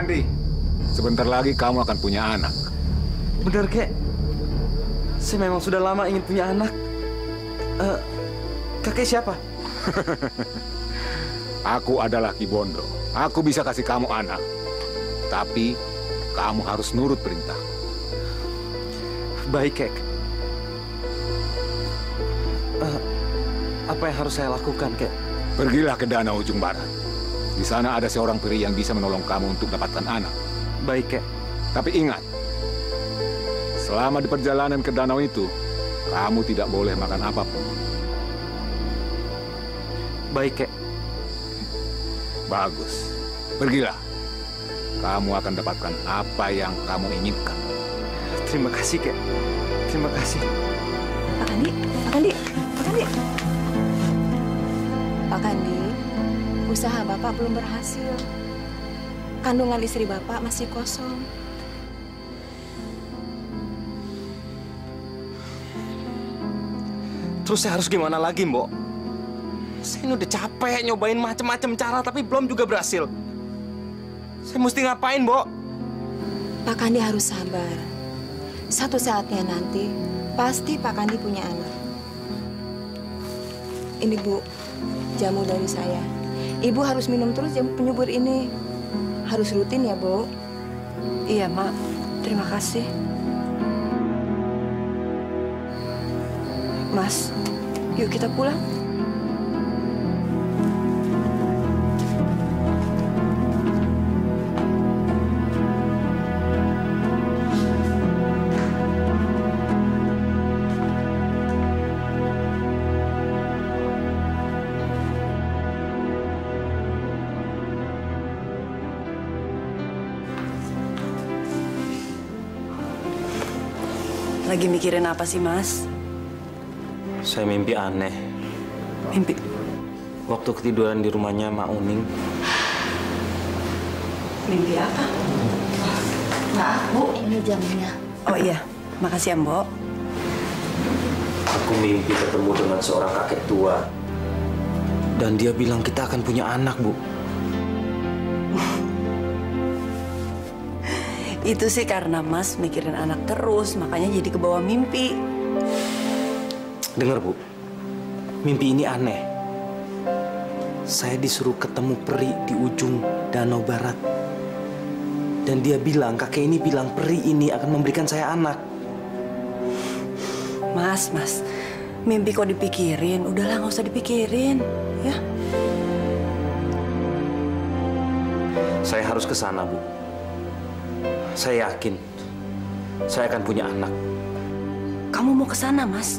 Kandi, sebentar lagi kamu akan punya anak. Bener, Kek. Saya memang sudah lama ingin punya anak. Kakek siapa? Aku adalah Ki Bondo. Aku bisa kasih kamu anak. Tapi kamu harus nurut perintah. Baik, Kek. Apa yang harus saya lakukan, Kek? Pergilah ke danau ujung barat. Di sana ada seorang peri yang bisa menolong kamu untuk dapatkan anak. Baik, Kek. Tapi ingat, selama di perjalanan ke danau itu, kamu tidak boleh makan apapun. Baik, Kek. Bagus. Pergilah. Kamu akan dapatkan apa yang kamu inginkan. Terima kasih, Kek. Terima kasih. Pak Kandi, Pak Kandi, Pak Kandi. Pak Kandi, usaha Bapak belum berhasil. Kandungan istri Bapak masih kosong. Terus saya harus gimana lagi, Mbok? Saya ini udah capek nyobain macam-macam cara, tapi belum juga berhasil. Saya mesti ngapain, Mbok? Pak Kandi harus sabar. Satu saatnya nanti, pasti Pak Kandi punya anak. Ini, Bu, jamu dari saya. Ibu harus minum terus jamu penyubur ini. Harus rutin ya, Bu. Iya, Mak. Terima kasih. Mas, yuk kita pulang. Lagi mikirin apa sih, Mas? Saya mimpi aneh. Mimpi? Waktu ketiduran di rumahnya Mak Uning. Mimpi apa? Maaf, Bu, ini jamunya. Oh iya, makasih ya, Mbok. Aku mimpi ketemu dengan seorang kakek tua. Dan dia bilang kita akan punya anak, Bu. Itu sih karena Mas mikirin anak terus, makanya jadi kebawa mimpi. Dengar, Bu. Mimpi ini aneh. Saya disuruh ketemu peri di ujung danau barat. Dan dia bilang, kakek ini bilang peri ini akan memberikan saya anak. Mas, mimpi kok dipikirin? Udahlah, nggak usah dipikirin, ya. Saya harus ke sana, Bu. Saya yakin saya akan punya anak. Kamu mau ke sana, Mas?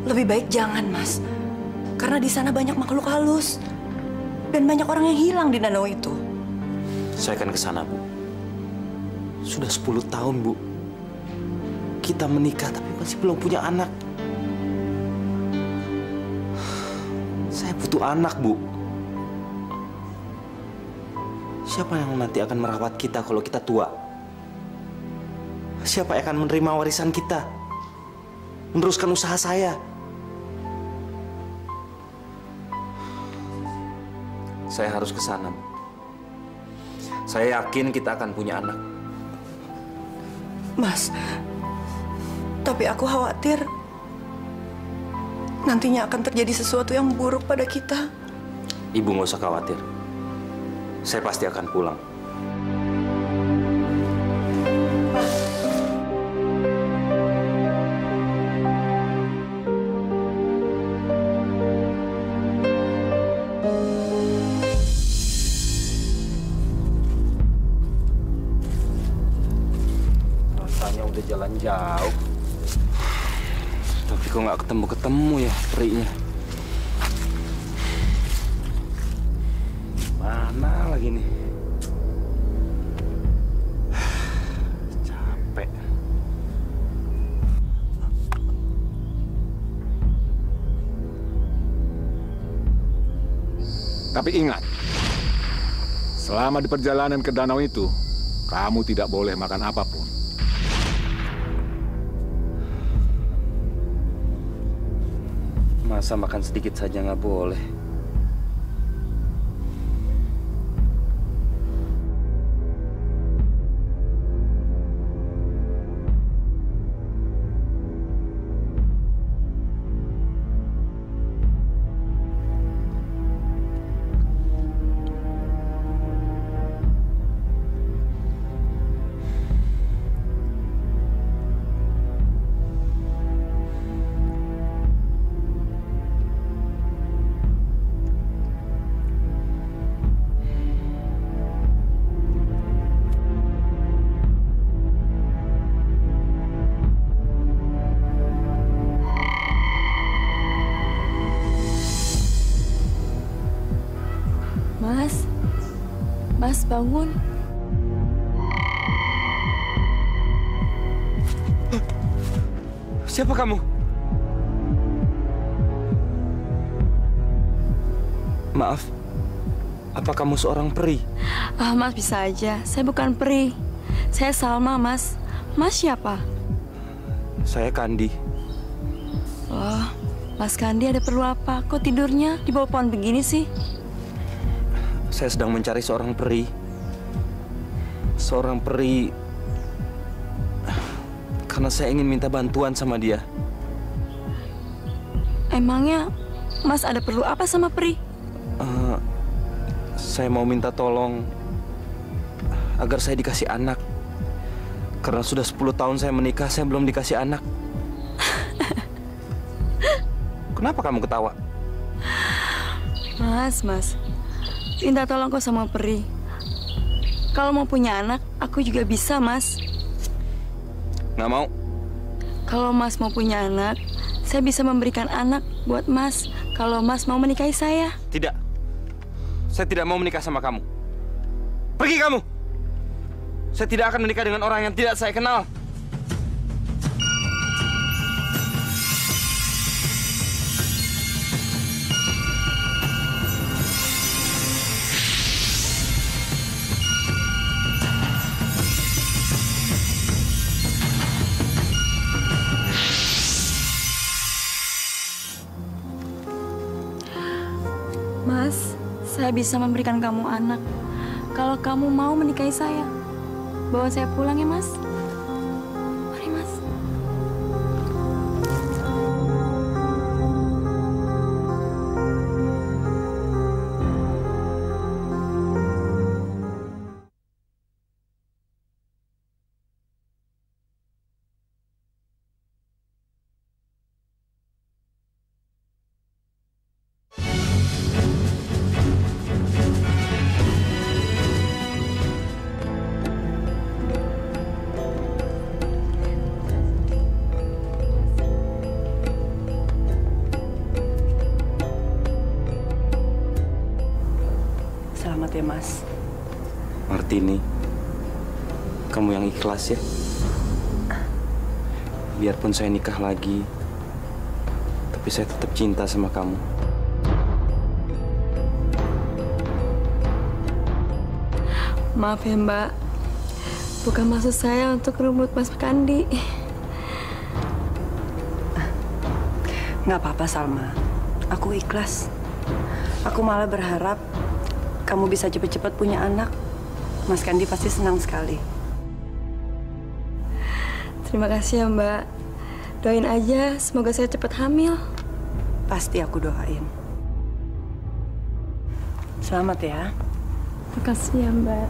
Lebih baik jangan, Mas. Karena di sana banyak makhluk halus. Dan banyak orang yang hilang di danau itu. Saya akan ke sana, Bu. Sudah 10 tahun, Bu. Kita menikah tapi masih belum punya anak. Saya butuh anak, Bu. Siapa yang nanti akan merawat kita kalau kita tua? Siapa yang akan menerima warisan kita? Meneruskan usaha saya? Saya harus ke sana. Saya yakin kita akan punya anak. Mas, tapi aku khawatir nantinya akan terjadi sesuatu yang buruk pada kita. Ibu nggak usah khawatir. Saya pasti akan pulang. Rasanya udah jalan jauh. Tapi kok nggak ketemu-ketemu ya perinya. Mana lagi nih? Capek. Tapi ingat, selama di perjalanan ke danau itu, kamu tidak boleh makan apapun. Masa makan sedikit saja nggak boleh? Mas, bangun. Siapa kamu? Maaf, apa kamu seorang peri? Ah, Mas bisa aja. Saya bukan peri. Saya Salma, Mas. Mas siapa? Saya Kandi. Oh, Mas Kandi ada perlu apa? Kok tidurnya di bawah pohon begini sih? Saya sedang mencari seorang peri. Seorang peri. Karena saya ingin minta bantuan sama dia. Emangnya Mas ada perlu apa sama peri? Saya mau minta tolong agar saya dikasih anak. Karena sudah 10 tahun saya menikah, saya belum dikasih anak. Kenapa kamu ketawa? Mas, minta tolong kok sama peri. Kalau mau punya anak, aku juga bisa, Mas. Nggak mau. Kalau Mas mau punya anak, saya bisa memberikan anak buat Mas. Kalau Mas mau menikahi saya. Tidak. Saya tidak mau menikah sama kamu. Pergi kamu. Saya tidak akan menikah dengan orang yang tidak saya kenal. Mas, saya bisa memberikan kamu anak. Kalau kamu mau menikahi saya. Bawa saya pulang ya, Mas. Mari, Mas. Selamat ya, Mas. Martini, kamu yang ikhlas ya. Biarpun saya nikah lagi, tapi saya tetap cinta sama kamu. Maaf ya, Mbak. Bukan maksud saya untuk rebut Mas Kandi. Nggak apa-apa, Salma. Aku ikhlas. Aku malah berharap kamu bisa cepat-cepat punya anak. Mas Kandi pasti senang sekali. Terima kasih ya, Mbak. Doain aja, semoga saya cepat hamil. Pasti aku doain. Selamat ya. Terima kasih ya, Mbak.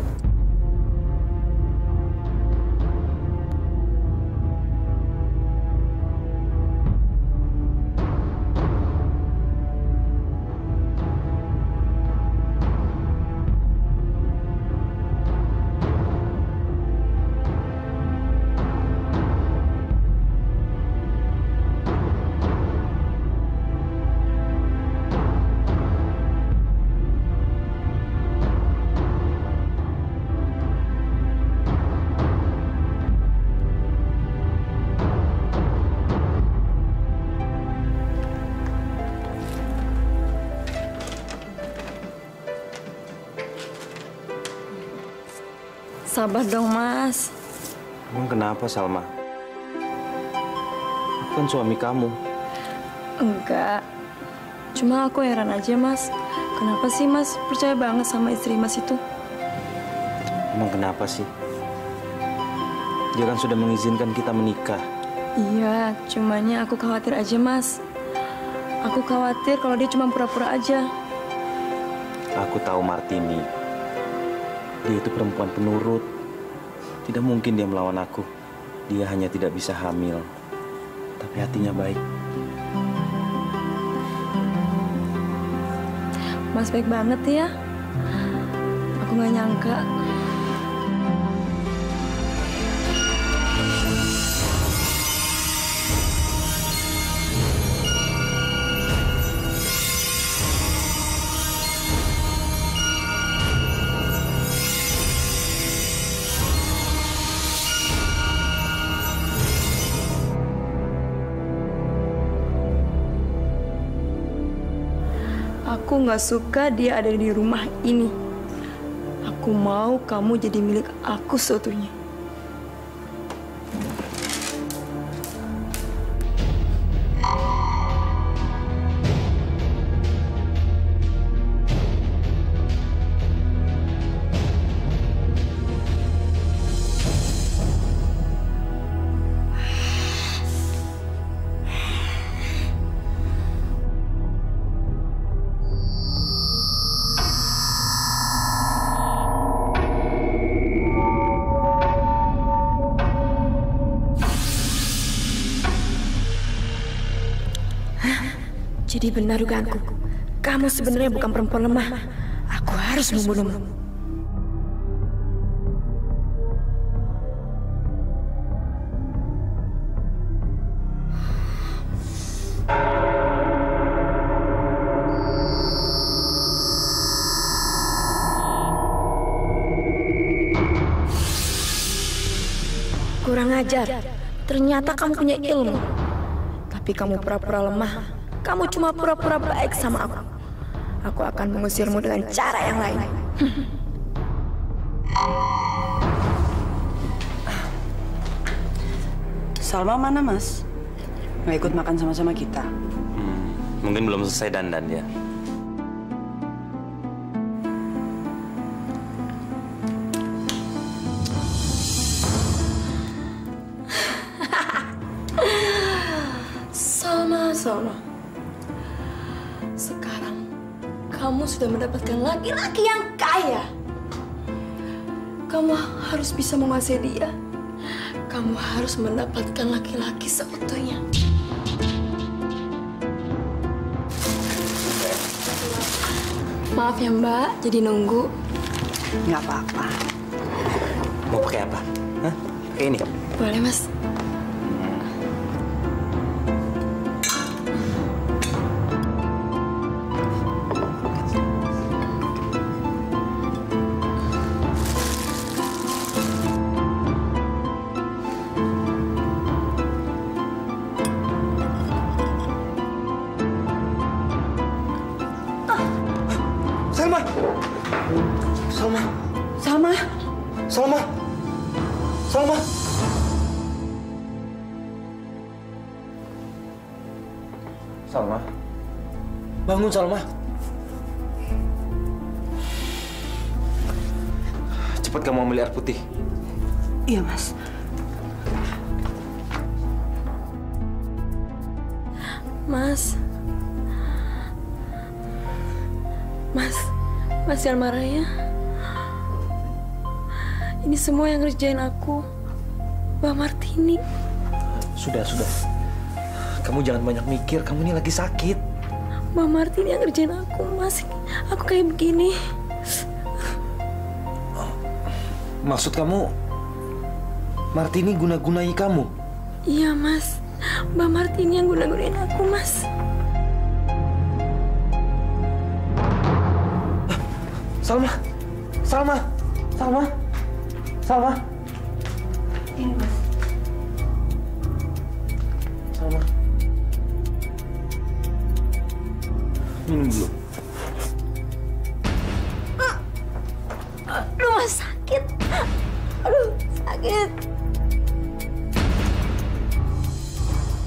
Sabar dong, Mas. Emang kenapa, Salma? Aku kan suami kamu. Enggak. Cuma aku heran aja, Mas. Kenapa sih Mas percaya banget sama istri Mas itu? Emang kenapa sih? Dia kan sudah mengizinkan kita menikah. Iya, cumannya aku khawatir aja, Mas. Aku khawatir kalau dia cuma pura-pura aja. Aku tahu Martini. Dia itu perempuan penurut. Tidak mungkin dia melawan aku. Dia hanya tidak bisa hamil. Tapi hatinya baik. Mas baik banget ya. Aku nggak nyangka. Aku nggak suka dia ada di rumah ini. Aku mau kamu jadi milik aku seutuhnya. Jadi benar dugaanku. Kamu sebenarnya bukan perempuan lemah. Aku harus membunuhmu. Kurang ajar. Ternyata kamu punya ilmu. Tapi kamu pura-pura lemah. Kamu cuma pura-pura baik sama aku. Aku akan mengusirmu dengan cara yang lain. Salma mana, Mas? Nggak ikut makan sama-sama kita. Mungkin belum selesai dandan ya. Salma. Sekarang kamu sudah mendapatkan laki-laki yang kaya. Kamu harus bisa menguasai dia. Kamu harus mendapatkan laki-laki seutuhnya. Maaf ya Mbak, jadi nunggu. Nggak apa-apa. Mau pakai apa? Hah? Pakai ini? Boleh Mas. Salma. Bangun, Salma. Cepat kamu ambil air putih. Iya, Mas. Mas jangan marah ya. Ini semua yang ngerjain aku, Mbak Martini. Sudah. Kamu jangan banyak mikir, kamu ini lagi sakit. Mbak Martini yang ngerjain aku, Mas. Aku kayak begini. Maksud kamu, Martini guna-gunai kamu? Iya, Mas. Mbak Martini yang guna-gunain aku, Mas. Salma. Ini, Mas. Salma. Minum dulu. Aduh, Mas, sakit. Aduh, sakit.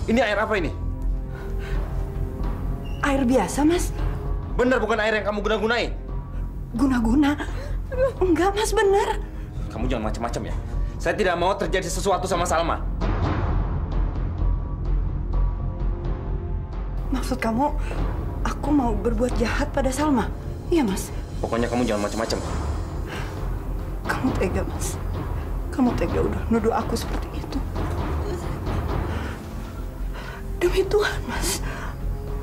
Ini air apa ini? Air biasa, Mas. Benar bukan air yang kamu guna-gunai? Guna-guna? Enggak, Mas, benar. Kamu jangan macam-macam ya. Saya tidak mau terjadi sesuatu sama Salma. Maksud kamu, aku mau berbuat jahat pada Salma? Iya, Mas. Pokoknya kamu jangan macam-macam. Kamu tega, Mas. Kamu tega udah nuduh aku seperti itu. Demi Tuhan, Mas.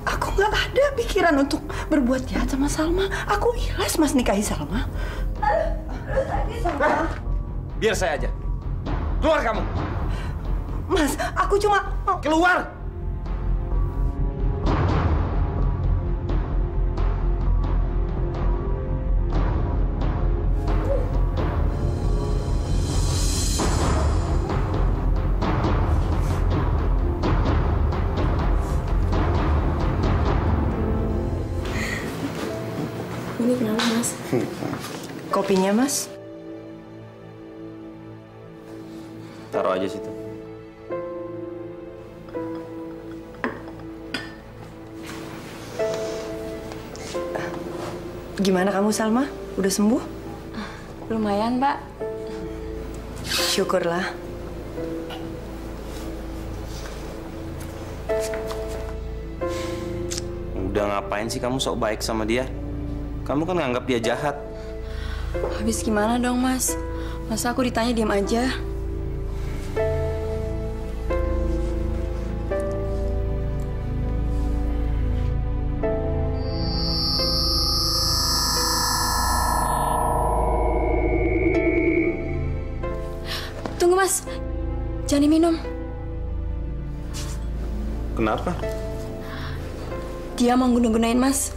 Aku nggak ada pikiran untuk berbuat jahat sama Salma. Aku ikhlas, Mas, nikahi Salma. Biar saya aja. Keluar kamu. Mas, aku cuma mau... Keluar! Kopinya, Mas. Taruh aja situ. Gimana kamu, Salma? Udah sembuh? Lumayan, Mbak. Syukurlah. Udah ngapain sih kamu sok baik sama dia? Kamu kan nganggap dia jahat. Habis gimana dong, Mas? Masa aku ditanya diam aja? Tunggu, Mas. Jangan diminum. Kenapa? Dia mau guna-gunain Mas.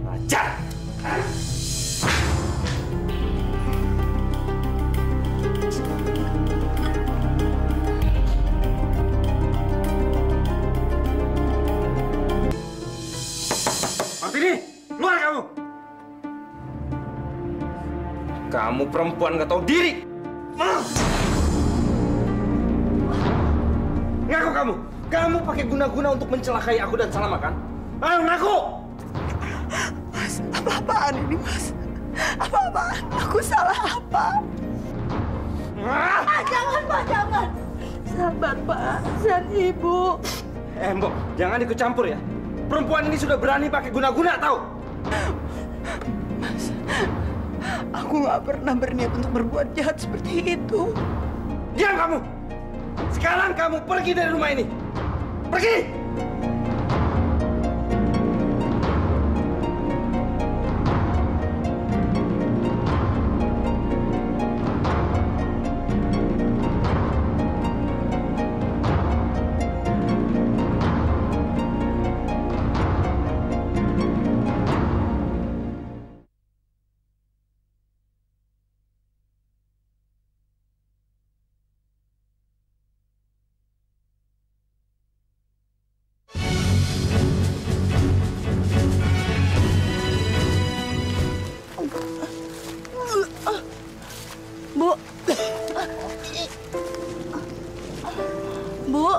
Ajar! Martini, keluar kamu! Kamu perempuan nggak tahu diri. Ngaku kamu. Kamu pakai guna-guna untuk mencelakai aku dan Salma kan? Ayo ngaku. Mas, apa-apaan ini, Mas? Apa-apaan? Aku salah apa? Jangan, Pak, jangan. Sabar, Pak. San Ibu. Mbok, jangan ikut campur ya. Perempuan ini sudah berani pakai guna-guna, tahu? Mas, aku nggak pernah berniat untuk berbuat jahat seperti itu. Diam kamu! Sekarang kamu pergi dari rumah ini. Pergi! Bu. Bu.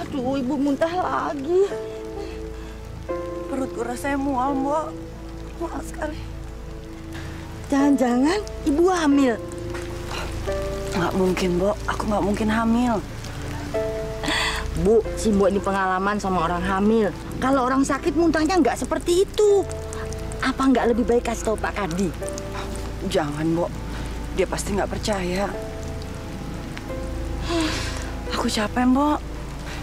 Aduh, Ibu muntah lagi. Perutku rasanya mual, Bu. Mual sekali. Jangan-jangan Ibu hamil. Nggak mungkin, Bu. Aku nggak mungkin hamil. Bu, si Mbok ini pengalaman sama orang hamil. Kalau orang sakit muntahnya nggak seperti itu. Apa nggak lebih baik kasih tahu Pak Kadi? Jangan, Bu. Dia pasti nggak percaya. Aku capek, Bu.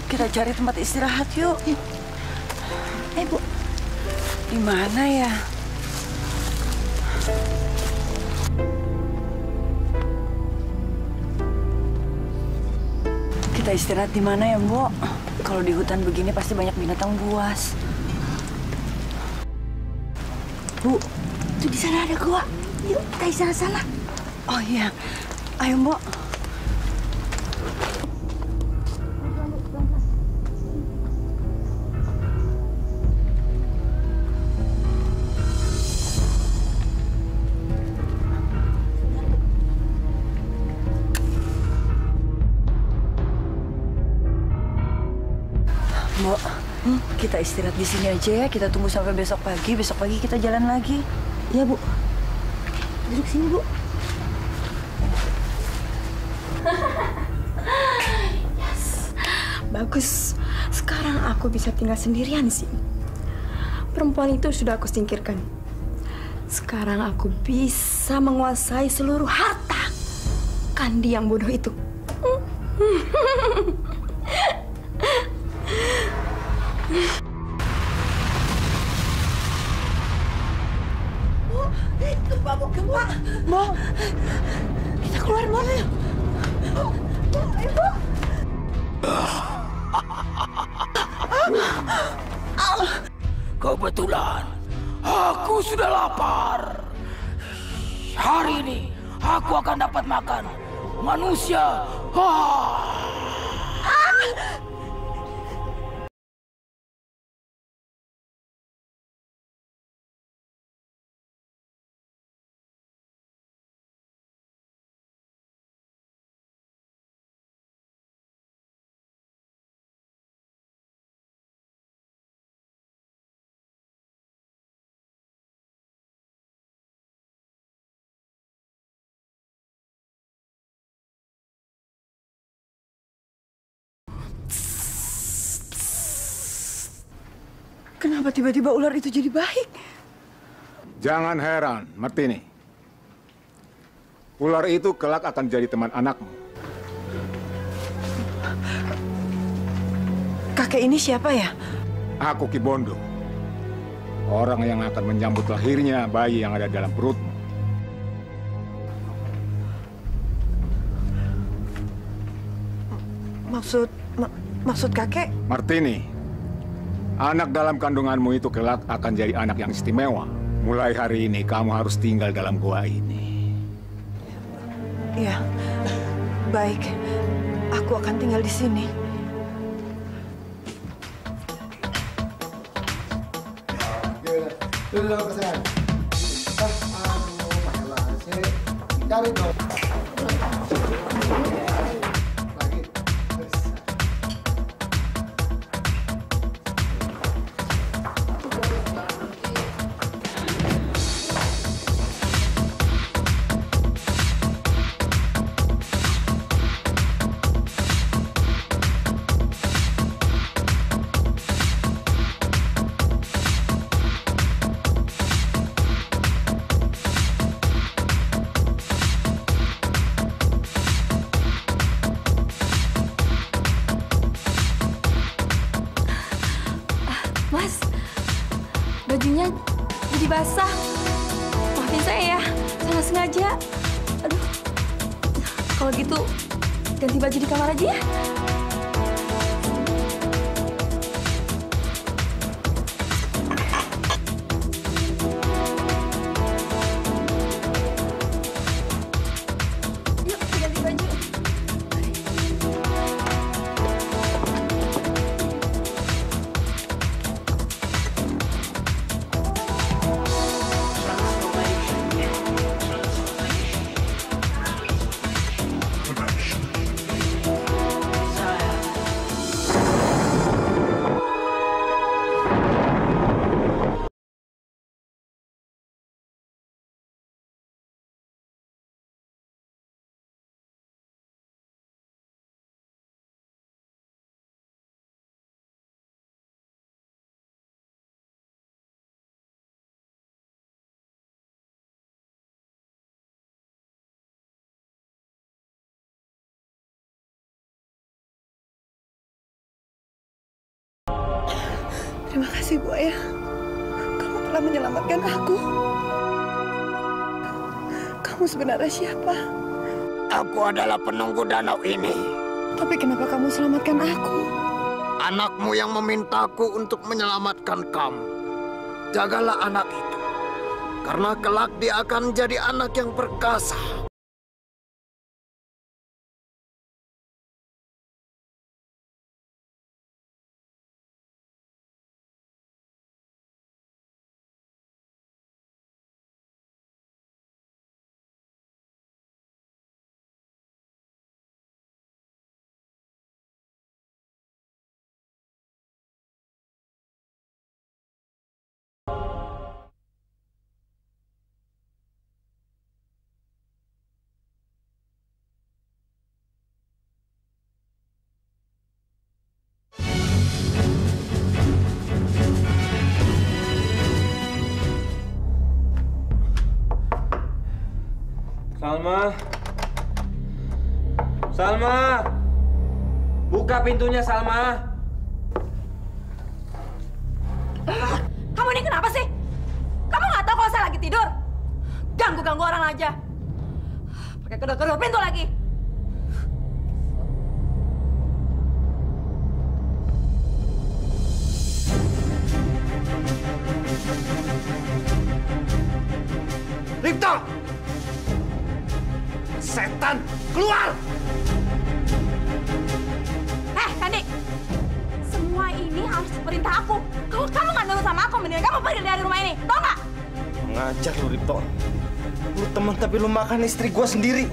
Kita cari tempat istirahat yuk. Bu. Di mana ya? Kita istirahat di mana ya, Bu? Kalau di hutan begini pasti banyak binatang buas. Bu, itu di sana ada gua. Yuk, kita istirahat sana. Oh iya, ayo, Mbok. Mbok, kita istirahat di sini aja ya. Kita tunggu sampai besok pagi. Besok pagi kita jalan lagi. Iya, Bu. Duduk sini, Bu. Yes, bagus. Sekarang aku bisa tinggal sendirian sih. Perempuan itu sudah aku singkirkan. Sekarang aku bisa menguasai seluruh harta Kandi yang bodoh itu. Gempa, Bu, gempa. Bu, kita keluar, Bu. Bu, Ibu. Kebetulan, aku sudah lapar. Hari ini, aku akan dapat makan manusia. Ah! Kenapa tiba-tiba ular itu jadi baik? Jangan heran, Martini. Ular itu kelak akan jadi teman anakmu. Kakek ini siapa ya? Aku Ki Bondo. Orang yang akan menyambut lahirnya bayi yang ada dalam perutmu. Maksud kakek? Martini, anak dalam kandunganmu itu kelak akan jadi anak yang istimewa. Mulai hari ini kamu harus tinggal dalam gua ini. Ya, baik. Aku akan tinggal di sini. Mas, bajunya jadi basah. Maafin saya ya, saya nggak sengaja. Aduh, kalau gitu ganti baju di kamar aja ya. Yuk, ganti baju. Terima kasih, Bu Ayah. Kamu telah menyelamatkan aku. Kamu sebenarnya siapa? Aku adalah penunggu danau ini. Tapi kenapa kamu selamatkan aku? Anakmu yang memintaku untuk menyelamatkan kamu. Jagalah anak itu. Karena kelak dia akan jadi anak yang perkasa. Salma! Salma! Buka pintunya, Salma! Kamu ini kenapa sih? Kamu nggak tahu kalau saya lagi tidur? Ganggu-ganggu orang aja. Pakai kedor-kedor pintu lagi. Ripta! Setan! Keluar! Kandi, semua ini harus perintah aku. Kalau kamu nggak nurut sama aku, mendingan kamu pergi dari rumah ini, tau nggak? Ngajar lu, Ripto. Lu teman tapi lu makan istri gua sendiri.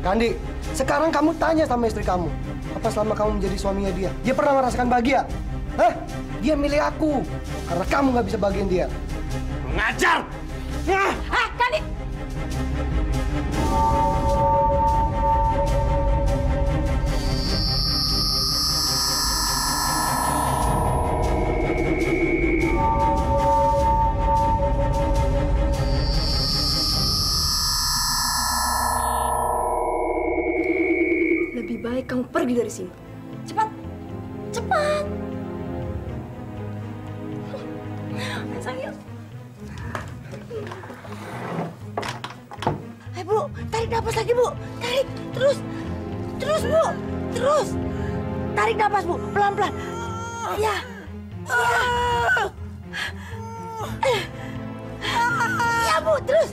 Kandi, sekarang kamu tanya sama istri kamu. Apa selama kamu menjadi suaminya dia pernah merasakan bahagia? Dia milih aku. Karena kamu nggak bisa bahagiain dia. Ngajar! Kandi! Lebih baik kamu pergi dari sini. Cepat! Cepat! Sayang. Bu, tarik napas lagi, Bu. Tarik, terus. Terus, Bu. Terus. Tarik napas, Bu. Pelan-pelan. Ya. Ya, Bu, terus.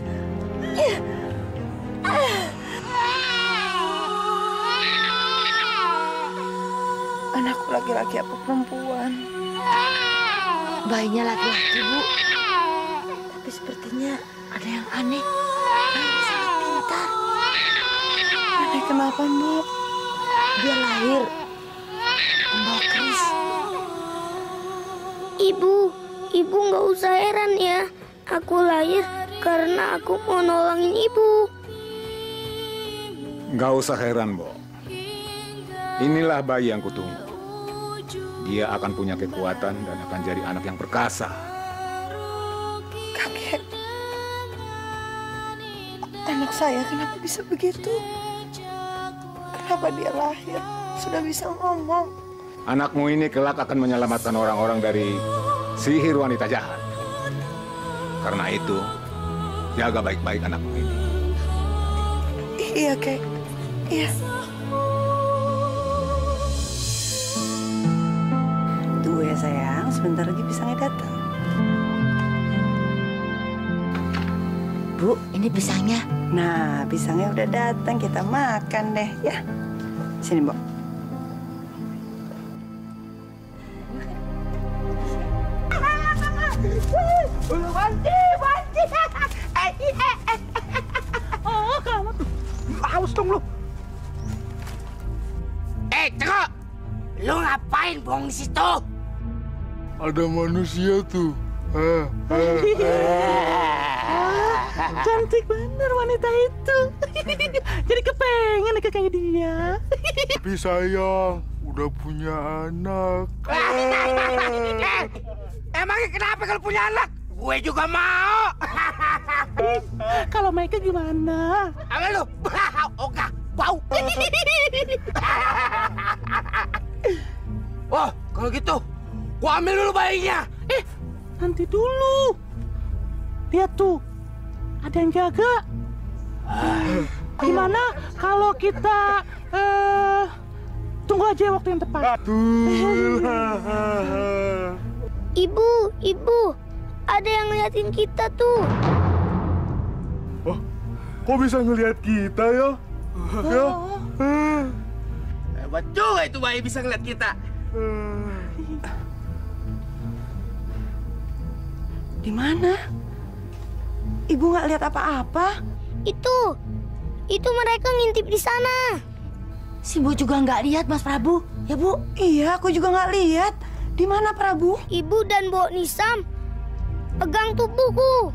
Anakku laki-laki apa perempuan? Bayinya laki-laki, Bu. Tapi sepertinya ada yang aneh. Bayinya sangat pintar. Aneh kenapa, Mbak? Dia lahir membawa keris. Ibu nggak usah heran ya. Aku lahir karena aku mau nolongin ibu. Nggak usah heran, Bo. Inilah bayi yang kutunggu. Dia akan punya kekuatan dan akan jadi anak yang perkasa. Kakek, anak saya kenapa bisa begitu? Kenapa dia lahir sudah bisa ngomong? Anakmu ini kelak akan menyelamatkan orang-orang dari sihir wanita jahat. Karena itu, jaga baik-baik anakmu ini. Iya, Kek. Iya. Tunggu ya sayang, sebentar lagi pisangnya datang. Bu, ini pisangnya. Nah, pisangnya udah datang, kita makan deh ya. Sini, Mbok. Oh, kamu tuh. Haus dong lu. Ceko! Lu ngapain bohong di situ? Ada manusia tuh. Cantik bener wanita itu. Jadi kepengen nikah kayak dia. Tapi sayang, udah punya anak. Emangnya kenapa kalau punya anak? Gue juga mau. Kalau mereka gimana? Apa lu? Ogah, bau. Oh, kalau gitu, gua ambil dulu bayinya. Nanti dulu. Lihat tuh, ada yang jaga. Gimana kalau kita tunggu aja waktu yang tepat? Ibu, ada yang ngeliatin kita tuh. Oh, kok bisa ngelihat kita ya? Ya. Hebat juga itu bayi bisa ngeliat kita. Di mana? Ibu nggak lihat apa-apa. Itu mereka ngintip di sana. Si Bu juga nggak lihat, Mas Prabu. Ya, Bu? Iya, aku juga nggak lihat. Di mana, Prabu? Ibu dan Mbok Nisam pegang tubuhku.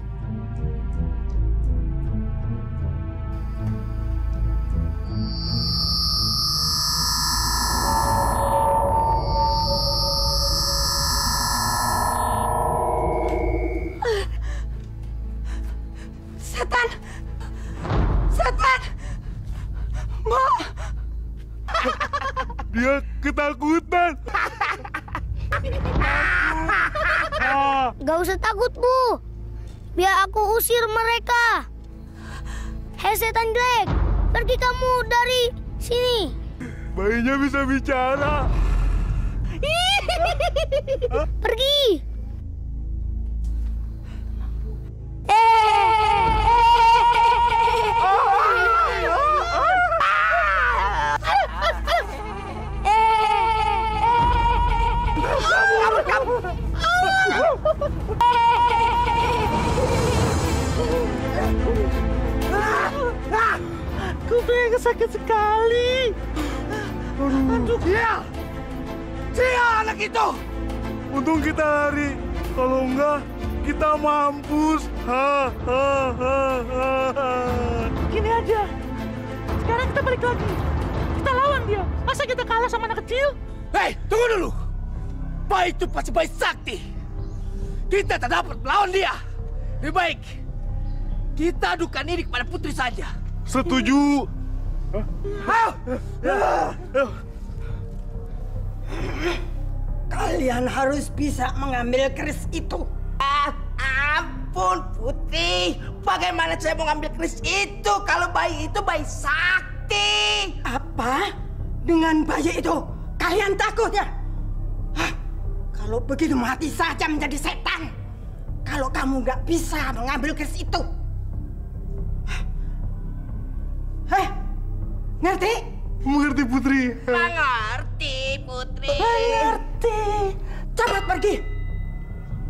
Setan! Setan! Mbok! Dia ketakutan. Gak usah takut, Bu. Biar aku usir mereka. Hei setan jelek, pergi kamu dari sini. Bayinya bisa bicara. Pergi. sekali. Aduh. Dia anak itu. Untung kita lari. Kalau enggak, kita mampus. Gini aja. Sekarang kita balik lagi. Kita lawan dia. Masa kita kalah sama anak kecil? Hei, tunggu dulu. Bayi itu pasti bayi sakti. Kita tak dapat melawan dia. Lebih baik kita adukan ini kepada putri saja. Setuju. Kalian harus bisa mengambil keris itu. Ampun, Putri. Bagaimana saya mau ngambil keris itu kalau bayi itu bayi sakti? Apa? Dengan bayi itu kalian takut ya? Kalau begitu mati saja menjadi setan. Kalau kamu nggak bisa mengambil keris itu. Ngerti? Mengerti, Putri. Mengerti, Putri. Mengerti. Cepat pergi.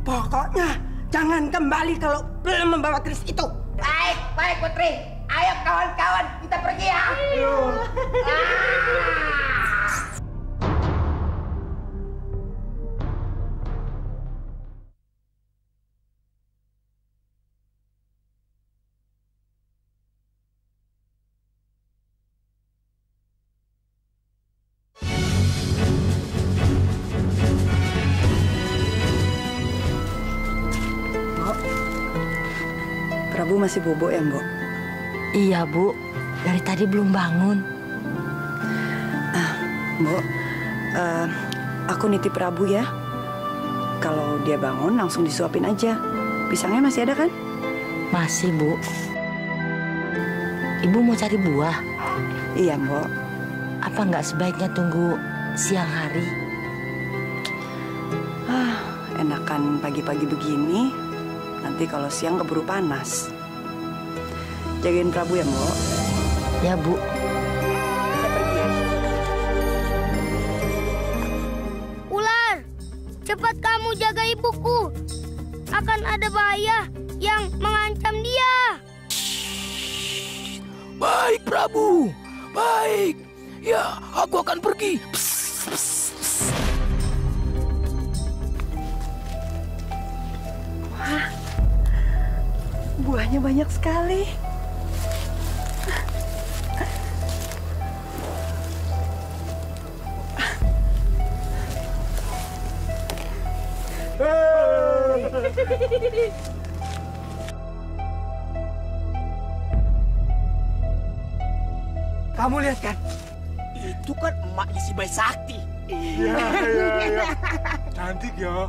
Pokoknya jangan kembali kalau belum membawa keris itu. Baik, baik, Putri. Ayo kawan-kawan, kita pergi ya. Ayo. Prabu masih bobo ya, Mbok? Iya, Bu. Dari tadi belum bangun. Mbok, aku nitip Prabu ya. Kalau dia bangun, langsung disuapin aja. Pisangnya masih ada kan? Masih, Bu. Ibu mau cari buah? Iya, Mbok. Apa nggak sebaiknya tunggu siang hari? Enakan pagi-pagi begini. Nanti kalau siang keburu panas. Jagain Prabu ya, Mbok. Ya, Bu. Ular, cepat kamu jaga ibuku. Akan ada bahaya yang mengancam dia. Baik, Prabu. Baik. Ya, aku akan pergi. Wah, buahnya banyak sekali. Kamu lihat kan? Itu kan emaknya si bayi sakti. Iya. Cantik ya.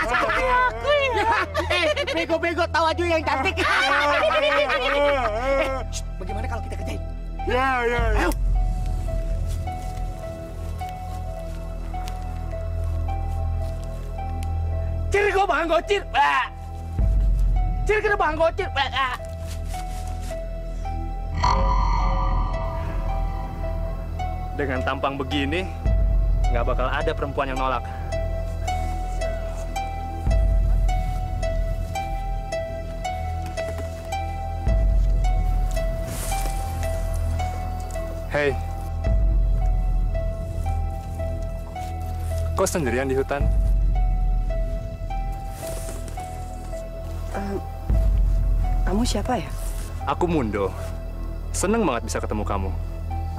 Aku ya. Bego-bego tahu aja yang cantik. Bagaimana kalau kita kerjain? Ya. Ayo. Ciri kau bang gocir. Ciri kena bang gocir. Dengan tampang begini, nggak bakal ada perempuan yang nolak. Hei, kok sendirian di hutan? Kamu siapa ya? Aku Mundo. Seneng banget bisa ketemu kamu.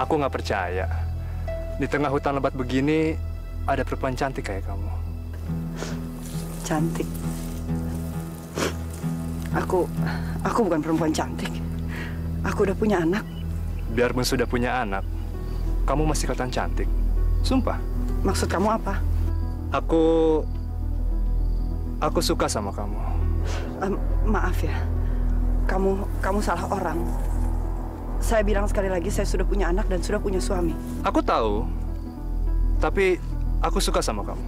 Aku nggak percaya. Di tengah hutan lebat begini, ada perempuan cantik kayak kamu. Cantik? Aku bukan perempuan cantik. Aku udah punya anak. Biarpun sudah punya anak, kamu masih kelihatan cantik. Sumpah. Maksud kamu apa? Aku suka sama kamu. Maaf ya. Kamu salah orang. Saya bilang sekali lagi, saya sudah punya anak dan sudah punya suami. Aku tahu, tapi aku suka sama kamu.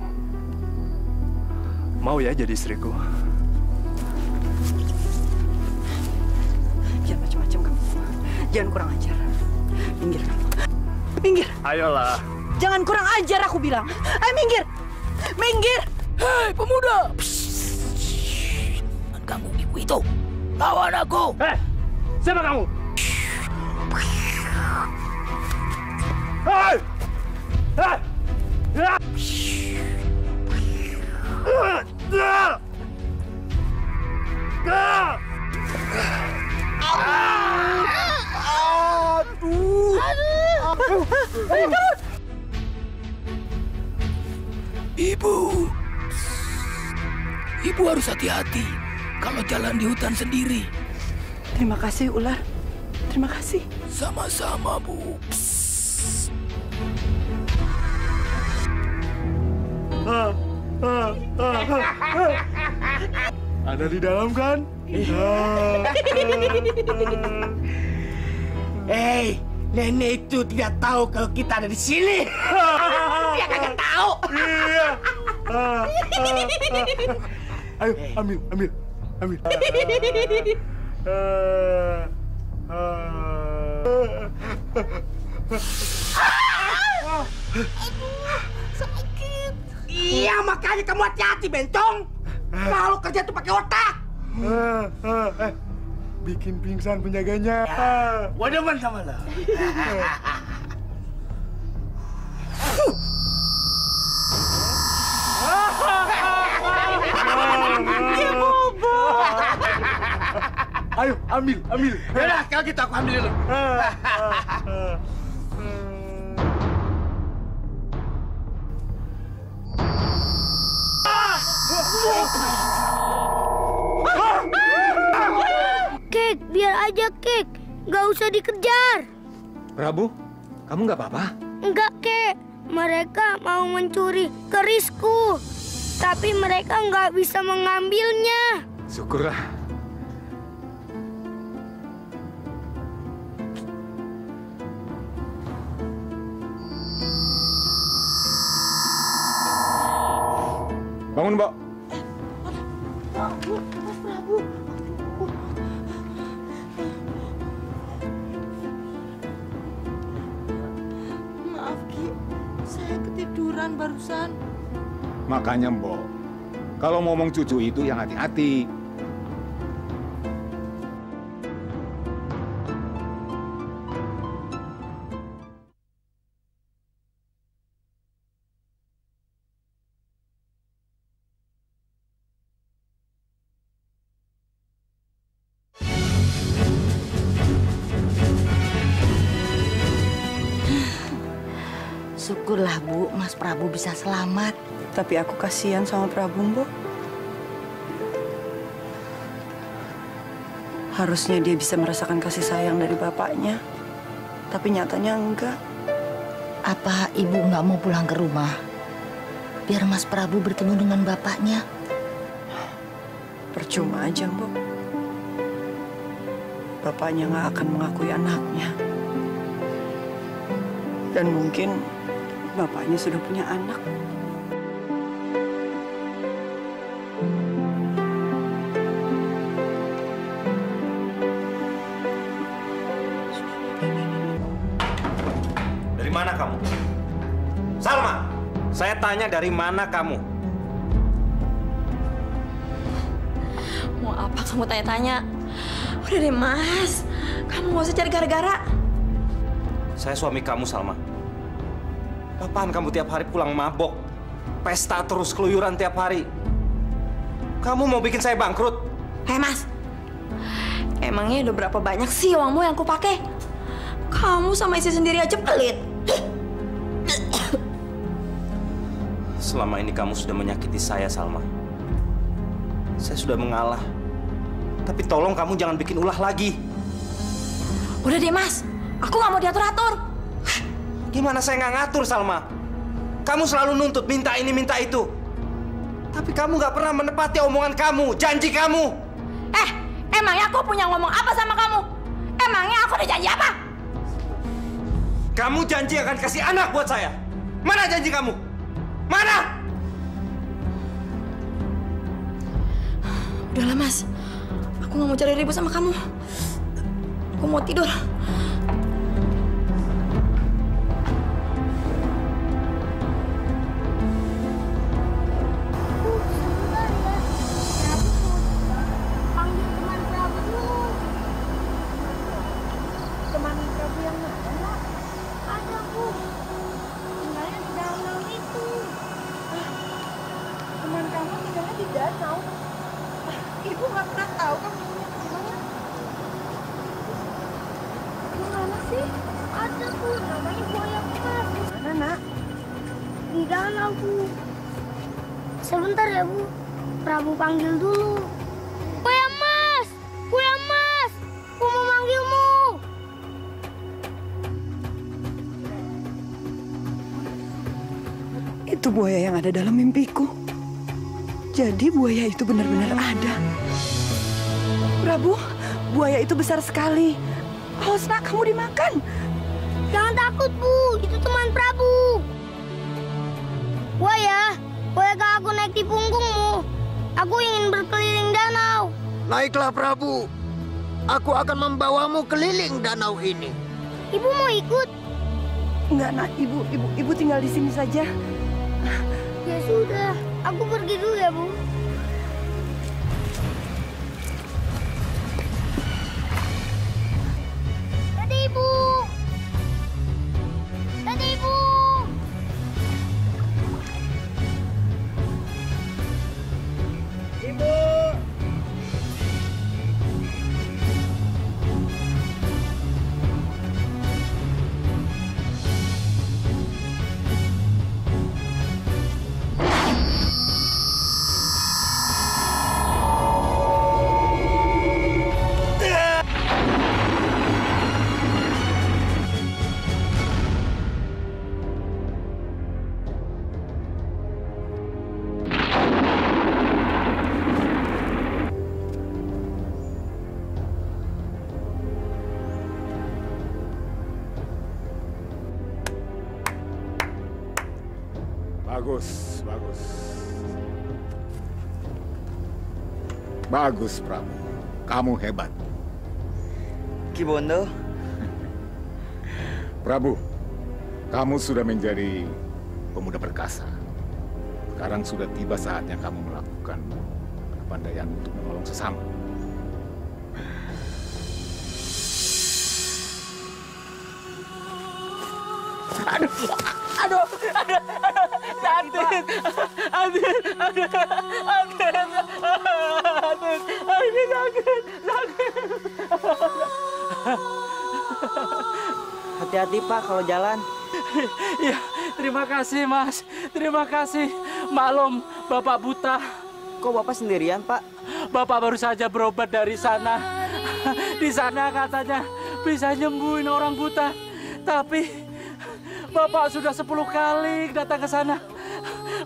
Mau ya jadi istriku? Jangan macam-macam kamu. Jangan kurang ajar. Minggir kamu. Minggir. Ayolah. Jangan kurang ajar aku bilang. Ayo minggir. Minggir. Hei pemuda. Kamu ibu itu. Lawan aku. Siapa kamu? Ibu harus hati-hati kalau jalan di hutan sendiri. Terima kasih, Ular. Terima kasih. Sama-sama, Bu. Ada di dalam kan? Hei, nenek itu tidak tahu kalau kita ada di sini. Dia kagak tahu. Iya. Ayo, ambil. Sakit. Iya, makanya kamu hati-hati, Bencong. Kalau kerja tuh pakai otak. Bikin pingsan penjaganya. Gua demen sama lo. Dia bobo. Ayo, ambil. Yaudah, kalau gitu aku ambil dulu. Kek, biar aja Kek. Gak usah dikejar. Prabu, kamu nggak apa-apa? Enggak, Kek. Mereka mau mencuri kerisku. Tapi mereka nggak bisa mengambilnya. Syukurlah. Bangun, Mbak. Mas Prabu. Maaf, Ki. Saya ketiduran barusan. Makanya, Mbok, kalau ngomong cucu itu yang hati-hati. Syukurlah, Bu, Mas Prabu bisa selamat. Tapi aku kasihan sama Prabu, Mbok. Harusnya dia bisa merasakan kasih sayang dari bapaknya. Tapi nyatanya enggak. Apa Ibu nggak mau pulang ke rumah? Biar Mas Prabu bertemu dengan bapaknya. Percuma aja, Mbok. Bapaknya nggak akan mengakui anaknya. Dan mungkin bapaknya sudah punya anak. Dari mana kamu? Salma, saya tanya dari mana kamu? Mau apa kamu tanya-tanya? Udah deh, Mas. Kamu nggak usah cari gara-gara. Saya suami kamu, Salma. Apaan kamu tiap hari pulang mabok? Pesta terus, keluyuran tiap hari. Kamu mau bikin saya bangkrut? Hei, Mas. Emangnya udah berapa banyak sih uangmu yang aku pakai? Kamu sama istri sendiri aja pelit. Selama ini kamu sudah menyakiti saya, Salma. Saya sudah mengalah. Tapi tolong kamu jangan bikin ulah lagi. Udah deh, Mas. Aku nggak mau diatur-atur. Gimana saya nggak ngatur, Salma? Kamu selalu nuntut, minta ini, minta itu. Tapi kamu nggak pernah menepati omongan kamu, janji kamu. Emangnya aku punya ngomong apa sama kamu? Emangnya aku udah janji apa? Kamu janji akan kasih anak buat saya. Mana janji kamu? Mana? Udahlah, Mas. Aku nggak mau cari ribut sama kamu. Aku mau tidur. Ibu nggak pernah tahu kamu punya teman. Gimana sih? Ada Bu, namanya Buaya Emas. Jangan aku. Sebentar ya, Bu. Prabu panggil dulu. Buaya Mas! Buaya Mas! Aku mau manggilmu. Itu buaya yang ada dalam mimpiku. Jadi buaya itu benar-benar ada. Prabu, buaya itu besar sekali. Awas nak, kamu dimakan. Jangan takut, Bu. Itu teman Prabu. Buaya, bolehkah aku naik di punggungmu? Aku ingin berkeliling danau. Naiklah Prabu. Aku akan membawamu keliling danau ini. Ibu mau ikut? Enggak nak, ibu tinggal di sini saja. Ya sudah, aku pergi dulu ya, Bu. Dadah, Ibu. Dadah, Ibu. Ibu. Bagus, bagus. Bagus, Prabu. Kamu hebat. Ki Bondo. Prabu, kamu sudah menjadi pemuda perkasa. Sekarang sudah tiba saatnya kamu melakukan kepandaian untuk menolong sesama. Aduh, sakit. Ini sakit. Hati-hati Pak kalau jalan. Ya, terima kasih Mas. Terima kasih. Maklum, Bapak buta. Kok Bapak sendirian, Pak? Bapak baru saja berobat dari sana. Di sana katanya bisa nyembuhin orang buta. Tapi Bapak sudah 10 kali datang ke sana.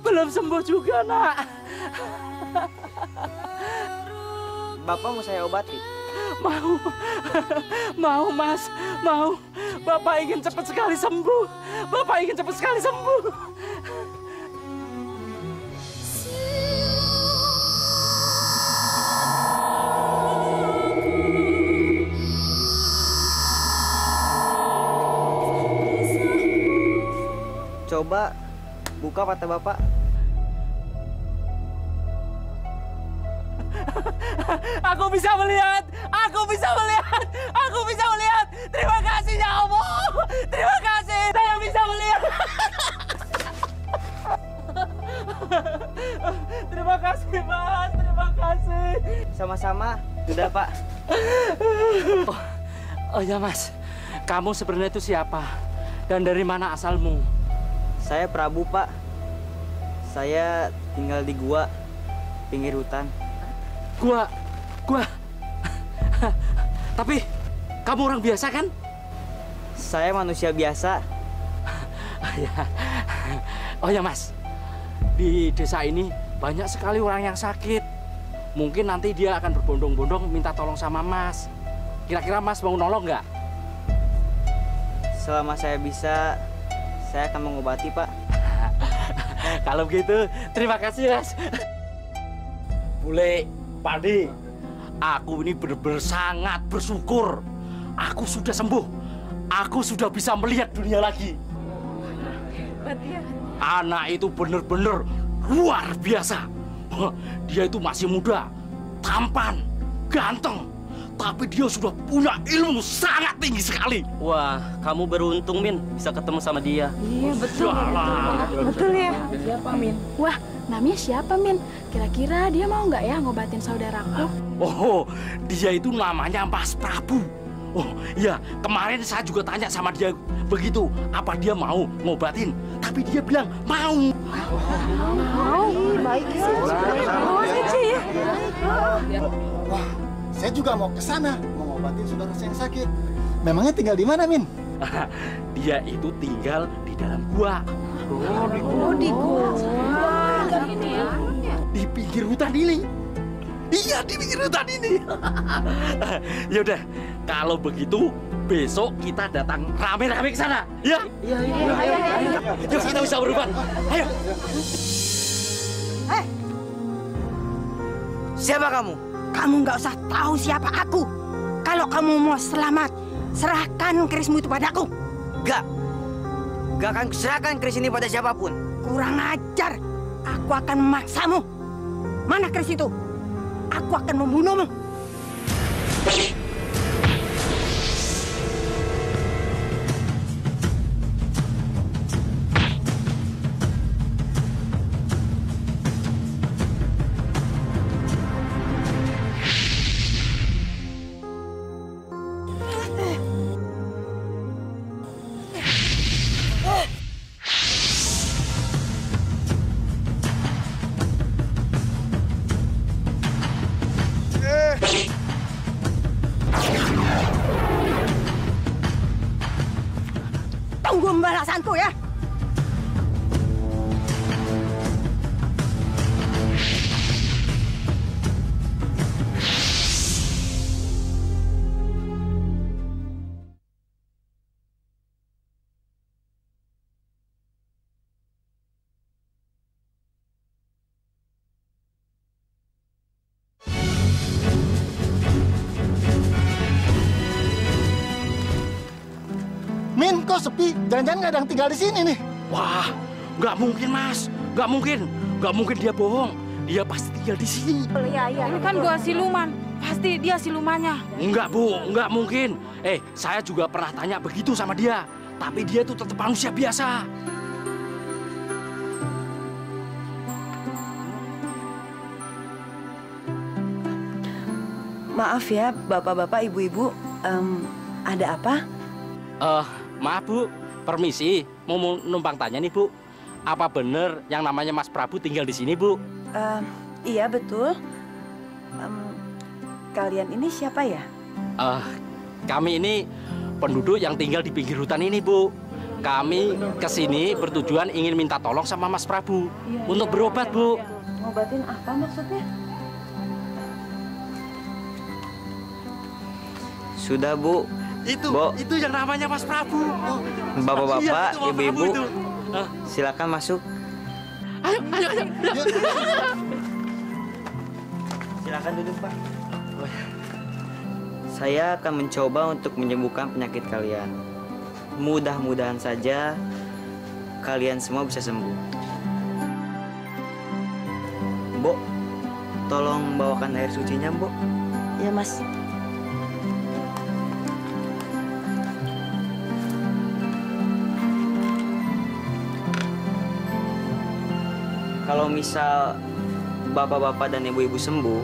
Belum sembuh juga, Nak. Bapak mau saya obati? Mau Mas, mau. Bapak ingin cepat sekali sembuh. Bapak ingin cepat sekali sembuh. Coba buka mata Bapak. Aku bisa melihat. Aku bisa melihat. Aku bisa melihat. Terima kasih ya Allah. Terima kasih. Saya bisa melihat. Terima kasih Mas. Terima kasih. Sama-sama. Sudah Pak. Oh ya Mas. Kamu sebenarnya itu siapa? Dan dari mana asalmu? Saya Prabu, Pak. Saya tinggal di gua, pinggir hutan. Gua. Tapi, kamu orang biasa kan? Saya manusia biasa. Oh ya Mas, di desa ini banyak sekali orang yang sakit. Mungkin nanti dia akan berbondong-bondong minta tolong sama Mas. Kira-kira Mas mau nolong nggak? Selama saya bisa, saya akan mengobati, Pak. Kalau begitu, terima kasih, Mas. Bule, Pandi, aku ini benar-benar sangat bersyukur. Aku sudah sembuh. Aku sudah bisa melihat dunia lagi. Anak itu benar-benar luar biasa. Dia itu masih muda, tampan, ganteng. Tapi dia sudah punya ilmu sangat tinggi sekali. Wah, kamu beruntung, Min, bisa ketemu sama dia. Iya, betul. Betul ya. Siapa, Min? Wah, namanya siapa, Min? Kira-kira dia mau nggak ya ngobatin saudaraku? Oh, dia itu namanya Mas Prabu. Oh, iya, kemarin saya juga tanya sama dia begitu, apa dia mau ngobatin. Tapi dia bilang mau. Baik ya. Wah, saya juga mau ke sana, mau ngobatin saudara saya yang sakit. Memangnya tinggal di mana, Min? Dia itu tinggal di dalam gua. Di gua. Di pinggir hutan ini. Iya, di pinggir hutan ini. Yaudah, kalau begitu besok kita datang rame-rame ke sana. Ya? Iya. Yuk, kita bisa berubah. Ayo. Siapa kamu? Kamu nggak usah tahu siapa aku. Kalau kamu mau selamat, serahkan kerismu itu padaku. Gak akan serahkan keris ini pada siapapun. Kurang ajar. Aku akan memaksamu. Mana keris itu? Aku akan membunuhmu. Tunggu pembalasanku ya. Min, kok sepi? Jangan-jangan nggak ada yang tinggal di sini nih. Wah, nggak mungkin, Mas. Nggak mungkin. Nggak mungkin dia bohong. Dia pasti tinggal di sini. Iya. Ini kan gua siluman. Pasti dia silumannya. Enggak, Bu. Nggak mungkin. Saya juga pernah tanya begitu sama dia. Tapi dia itu tetap manusia biasa. Maaf ya, bapak-bapak, ibu-ibu. Ada apa? Maaf, Bu. Permisi. Mau numpang tanya nih, Bu. Apa bener yang namanya Mas Prabu tinggal di sini, Bu? Iya, betul. Kalian ini siapa ya? Kami ini penduduk yang tinggal di pinggir hutan ini, Bu. Kami kesini bertujuan ingin minta tolong sama Mas Prabu untuk berobat, Bu. Ngobatin apa maksudnya? Sudah, Bu. Itu yang namanya Mas Prabu. Bapak-bapak, ibu-ibu, silakan masuk. Ayo. Silakan duduk, Pak. Saya akan mencoba untuk menyembuhkan penyakit kalian. Mudah-mudahan saja kalian semua bisa sembuh. Mbok, tolong bawakan air sucinya, Mbok. Ya, Mas. Kalau misal bapak-bapak dan ibu-ibu sembuh,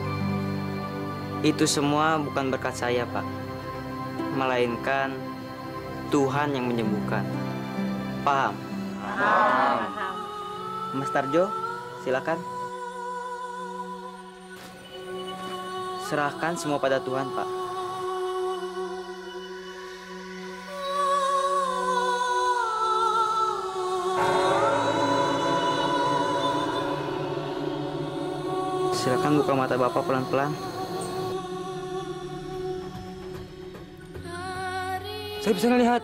itu semua bukan berkat saya, Pak. Melainkan Tuhan yang menyembuhkan. Paham? Paham. Mas Tarjo, silakan. Serahkan semua pada Tuhan, Pak. Silakan buka mata Bapak pelan-pelan. Saya bisa melihat.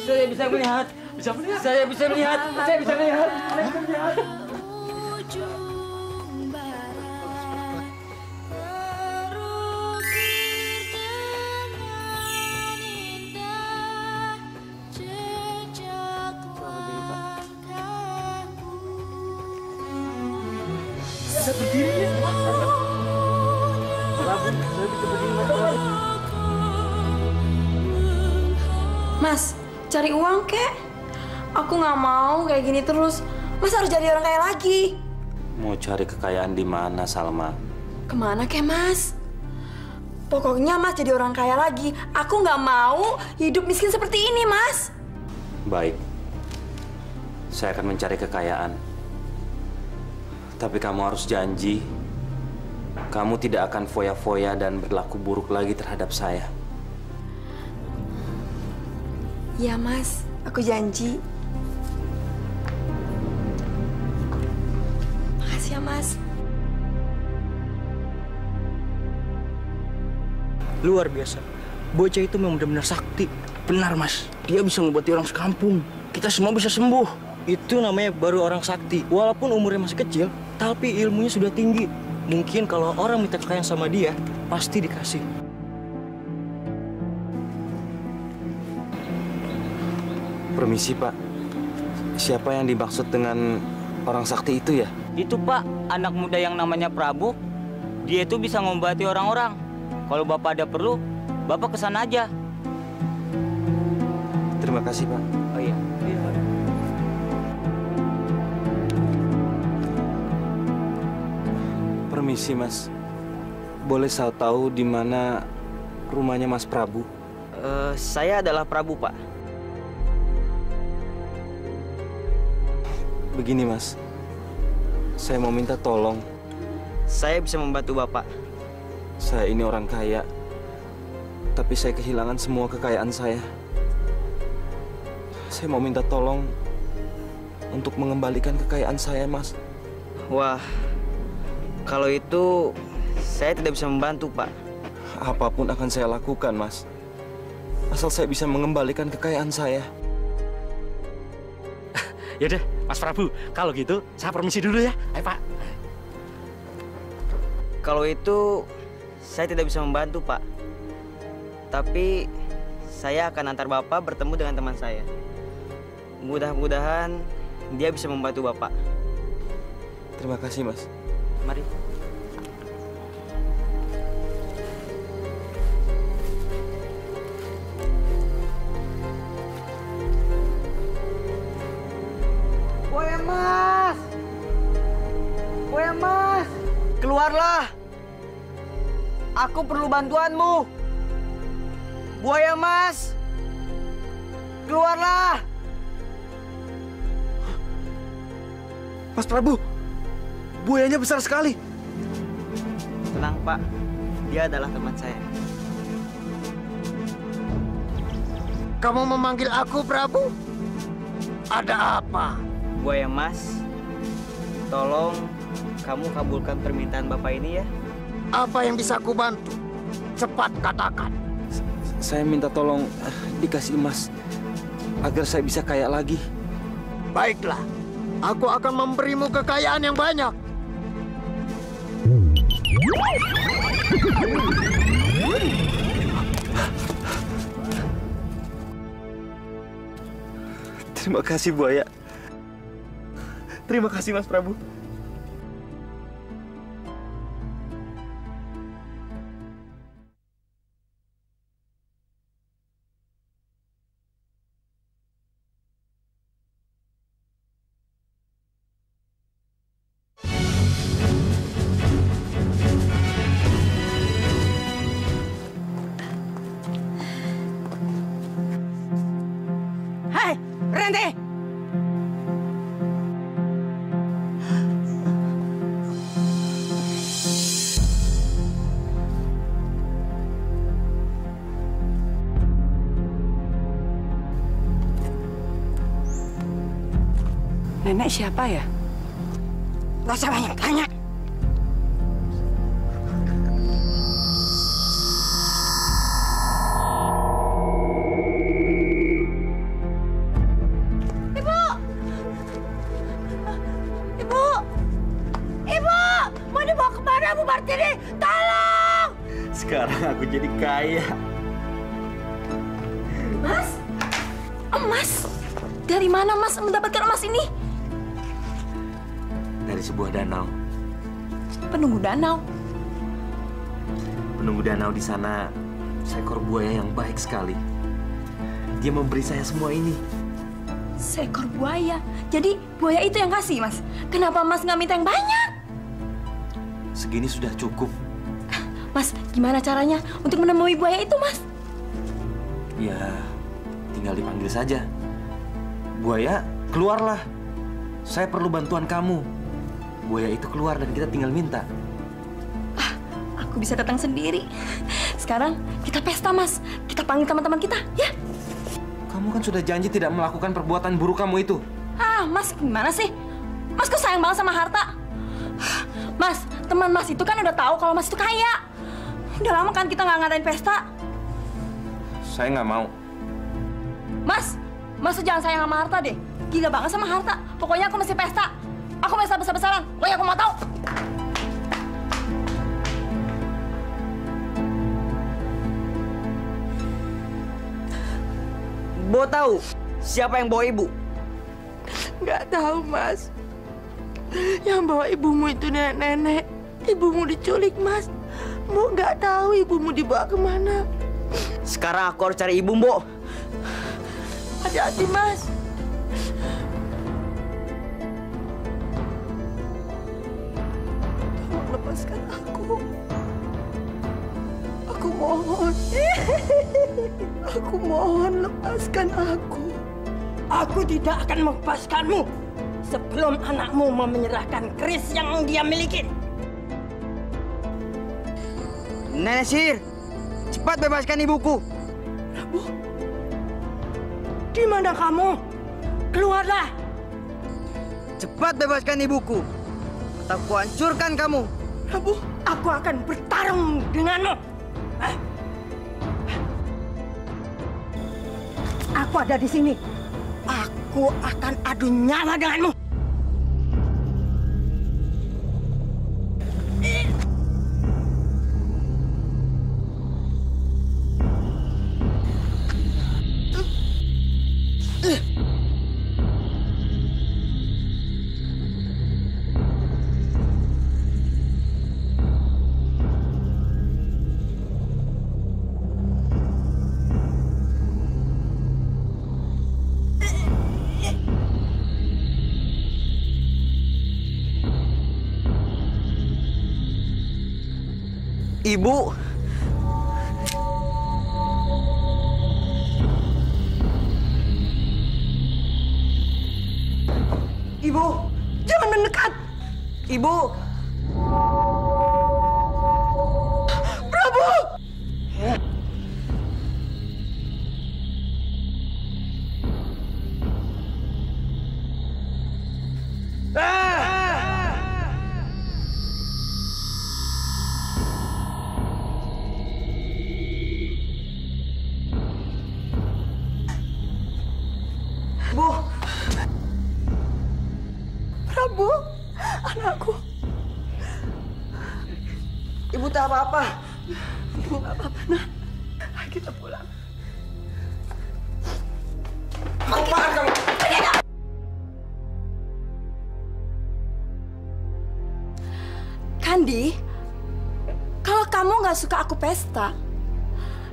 Saya bisa melihat. Saya bisa melihat. Saya bisa melihat. Saya berdiri. Mas, cari uang kek? Aku nggak mau kayak gini terus. Mas harus jadi orang kaya lagi. Mau cari kekayaan di mana, Salma? Kemana kek, Mas? Pokoknya Mas jadi orang kaya lagi. Aku nggak mau hidup miskin seperti ini, Mas. Baik. Saya akan mencari kekayaan. Tapi kamu harus janji, kamu tidak akan foya-foya dan berlaku buruk lagi terhadap saya. Ya Mas, aku janji. Makasih ya Mas. Luar biasa. Bocah itu memang benar-benar sakti. Benar Mas, dia bisa mengobati orang sekampung. Kita semua bisa sembuh. Itu namanya baru orang sakti. Walaupun umurnya masih kecil, tapi ilmunya sudah tinggi. Mungkin kalau orang minta kekayaan sama dia, pasti dikasih. Permisi Pak, siapa yang dimaksud dengan orang sakti itu ya? Itu Pak, anak muda yang namanya Prabu. Dia itu bisa mengobati orang-orang. Kalau Bapak ada perlu, Bapak kesana aja. Terima kasih Pak. Oh iya. Permisi Mas, boleh saya tahu di mana rumahnya Mas Prabu? Saya adalah Prabu Pak. Begini Mas, saya mau minta tolong. Saya bisa membantu Bapak. Saya ini orang kaya, tapi saya kehilangan semua kekayaan saya. Saya mau minta tolong untuk mengembalikan kekayaan saya, Mas. Wah, kalau itu saya tidak bisa membantu, Pak. Apapun akan saya lakukan, Mas. Asal saya bisa mengembalikan kekayaan saya. Yaudah, Mas Prabu, kalau gitu saya permisi dulu ya. Ayo Pak. Kalau itu saya tidak bisa membantu, Pak. Tapi saya akan antar Bapak bertemu dengan teman saya. Mudah-mudahan dia bisa membantu Bapak. Terima kasih, Mas. Mari. Buaya Mas! Buaya Mas! Keluarlah! Aku perlu bantuanmu! Buaya Mas! Keluarlah! Mas Prabu, buayanya besar sekali. Tenang, Pak. Dia adalah teman saya. Kamu memanggil aku, Prabu? Ada apa? Buaya Mas, tolong kamu kabulkan permintaan Bapak ini ya. Apa yang bisa aku bantu? Cepat katakan. Saya minta tolong dikasih emas agar saya bisa kaya lagi. Baiklah, aku akan memberimu kekayaan yang banyak. Terima kasih, Buaya. Terima kasih, Mas Prabu. Hai, berhenti! Nenek siapa ya? Gak usah banyak tanya. Ibu! Ibu! Ibu! Mau dibawa kemana Bu Martini? Tolong! Sekarang aku jadi kaya. Mas? Emas? Dari mana Mas mendapatkan emas ini? Dari sebuah danau. Penunggu danau. Penunggu danau di sana seekor buaya yang baik sekali. Dia memberi saya semua ini. Seekor buaya. Jadi buaya itu yang kasih, Mas. Kenapa Mas nggak minta yang banyak? Segini sudah cukup. Mas, gimana caranya untuk menemui buaya itu, Mas? Ya, tinggal dipanggil saja. Buaya, keluarlah. Saya perlu bantuan kamu. Buaya itu keluar dan kita tinggal minta. Aku bisa datang sendiri. Sekarang kita pesta, Mas. Kita panggil teman-teman kita, ya? Kamu kan sudah janji tidak melakukan perbuatan buruk kamu itu. Mas, gimana sih? Mas kok sayang banget sama harta? Mas, teman Mas itu kan udah tahu kalau Mas itu kaya. Udah lama kan kita nggak ngadain pesta. Saya nggak mau. Mas tuh jangan sayang sama harta deh. Gila banget sama harta. Pokoknya aku mesti pesta. Aku pesta besar-besaran. Pokoknya aku mau tahu. Bo tahu siapa yang bawa ibu? Nggak tahu, Mas. Yang bawa ibumu itu nenek-nenek. Ibumu diculik, Mas. Mbok nggak tahu ibumu dibawa kemana. Sekarang aku harus cari ibu, Mbok. Hati-hati, Mas. Tolong lepaskan aku. Aku mohon. Aku mohon lepaskan aku. Aku tidak akan melepaskanmu sebelum anakmu mau menyerahkan keris yang dia miliki. Nenek sihir, cepat bebaskan ibuku. Prabu, di mana kamu? Keluarlah. Cepat bebaskan ibuku, atau aku hancurkan kamu. Prabu, aku akan bertarung denganmu. Aku ada di sini. Aku akan adu nyawa denganmu. Ibu. Ibu, jangan mendekat. Ibu. Prabu. Bu. Prabu, anakku. Ibu tak apa-apa. Ibu nggak apa-apa, nah. Ayo kita pulang. Apaan kamu? Kandi, kalau kamu nggak suka aku pesta,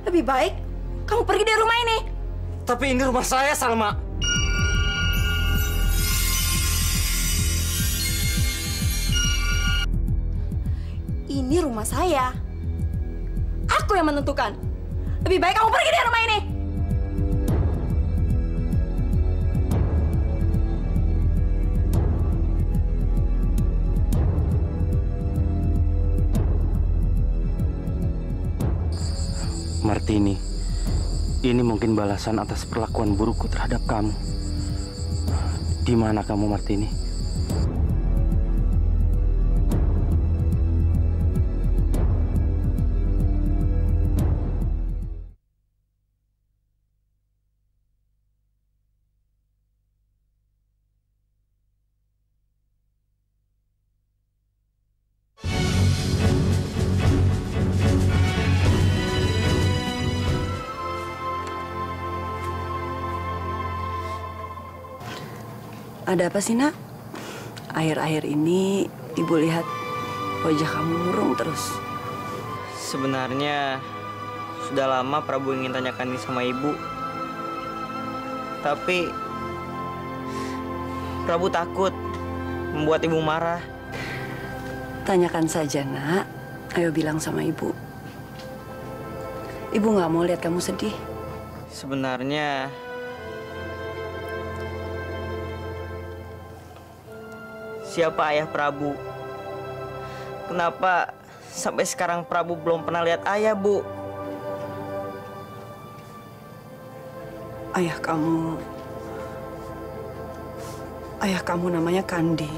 lebih baik kamu pergi dari rumah ini. Tapi ini rumah saya, Salma. Ini rumah saya. Aku yang menentukan. Lebih baik kamu pergi dari rumah ini. Martini, ini mungkin balasan atas perlakuan burukku terhadap kamu. Di mana kamu, Martini? Ada apa sih, Nak? Akhir-akhir ini Ibu lihat wajah kamu murung terus. Sebenarnya sudah lama Prabu ingin tanyakan ini sama ibu. Tapi Prabu takut membuat ibu marah. Tanyakan saja, Nak. Ayo bilang sama Ibu. Ibu nggak mau lihat kamu sedih. Sebenarnya siapa ayah Prabu. Kenapa sampai sekarang Prabu belum pernah lihat ayah, Bu? Ayah kamu namanya Kandi.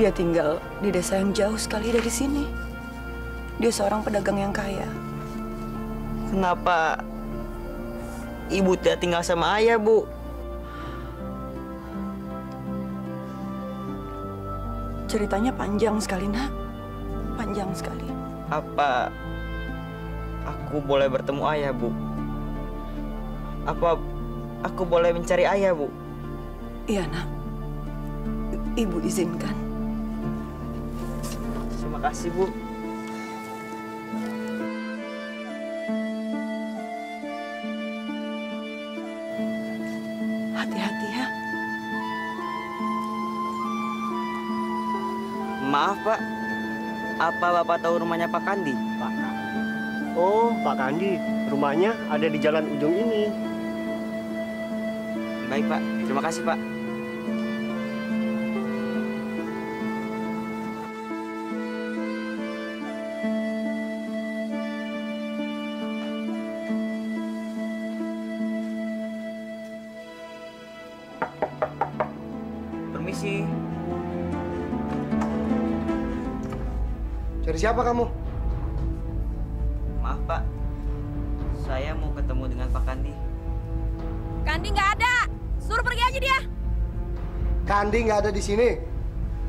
Dia tinggal di desa yang jauh sekali dari sini. Dia seorang pedagang yang kaya. Kenapa ibu tidak tinggal sama ayah, Bu? Ceritanya panjang sekali, Nak. Panjang sekali. Apa aku boleh bertemu ayah, Bu? Apa aku boleh mencari ayah, Bu? Iya, Nak. Ibu izinkan. Terima kasih, Bu. Hati-hati ya. Maaf, Pak. Apa Bapak tahu rumahnya Pak Kandi? Pak. Oh, Pak Kandi. Rumahnya ada di jalan ujung ini. Baik, Pak. Terima kasih, Pak. Permisi. Cari siapa kamu? Maaf, Pak. Saya mau ketemu dengan Pak Kandi. Kandi nggak ada. Suruh pergi aja dia. Kandi nggak ada di sini.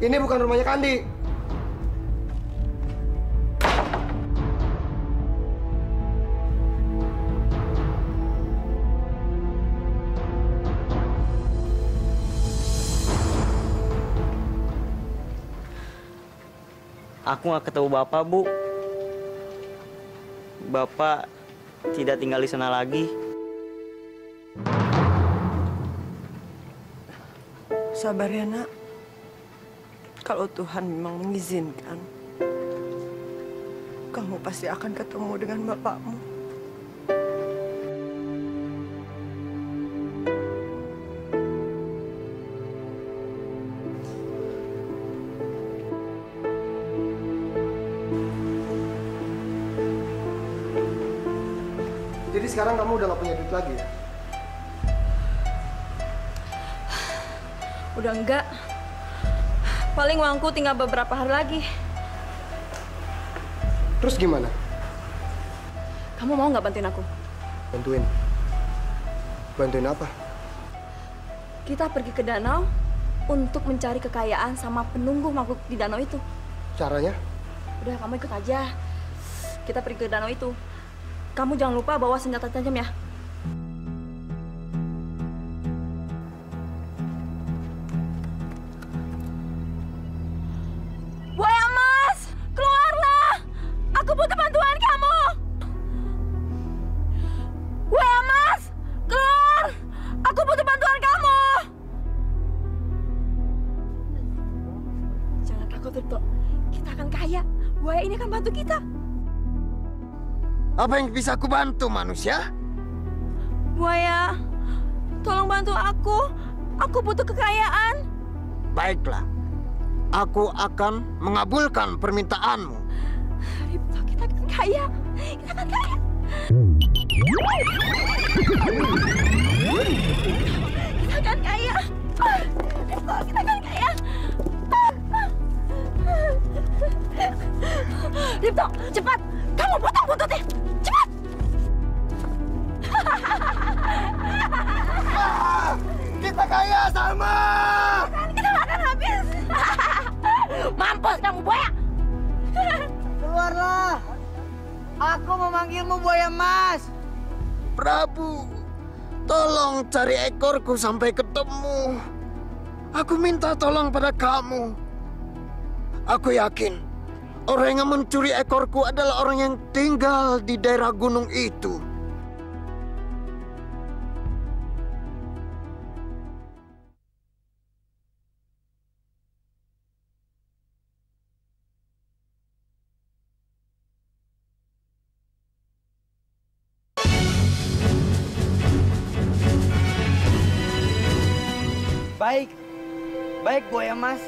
Ini bukan rumahnya Kandi. Aku nggak ketemu Bapak, Bu. Bapak tidak tinggal di sana lagi. Sabar ya, Nak. Kalau Tuhan memang mengizinkan, kamu pasti akan ketemu dengan bapakmu. Jadi sekarang kamu udah gak punya duit lagi ya? Udah enggak. Paling uangku tinggal beberapa hari lagi. Terus gimana? Kamu mau nggak bantuin aku? Bantuin? Bantuin apa? Kita pergi ke danau untuk mencari kekayaan sama penunggu makhluk di danau itu. Caranya? Udah, kamu ikut aja. Kita pergi ke danau itu. Kamu jangan lupa bawa senjata tajam ya. Buaya emas, keluarlah! Aku butuh bantuan kamu. Buaya emas, keluar! Aku butuh bantuan kamu. Jangan takut, Ripto. Kita akan kaya. Buaya ini akan bantu kita. Apa yang bisa aku bantu, manusia? Buaya, tolong bantu aku. Aku butuh kekayaan. Baiklah, aku akan mengabulkan permintaanmu. Ripto, kita akan kaya. Kita akan kaya. Kita akan kaya. Ripto, kita akan kaya. Ripto, cepat. Kamu potong buntutnya. Cepat. Kita kaya, Salma. Kita makan habis. Mampus kamu, buaya. Keluarlah. Aku memanggilmu, buaya emas. Prabu, tolong cari ekorku sampai ketemu. Aku minta tolong pada kamu. Aku yakin orang yang mencuri ekorku adalah orang yang tinggal di daerah gunung itu. Baik, buaya Mas.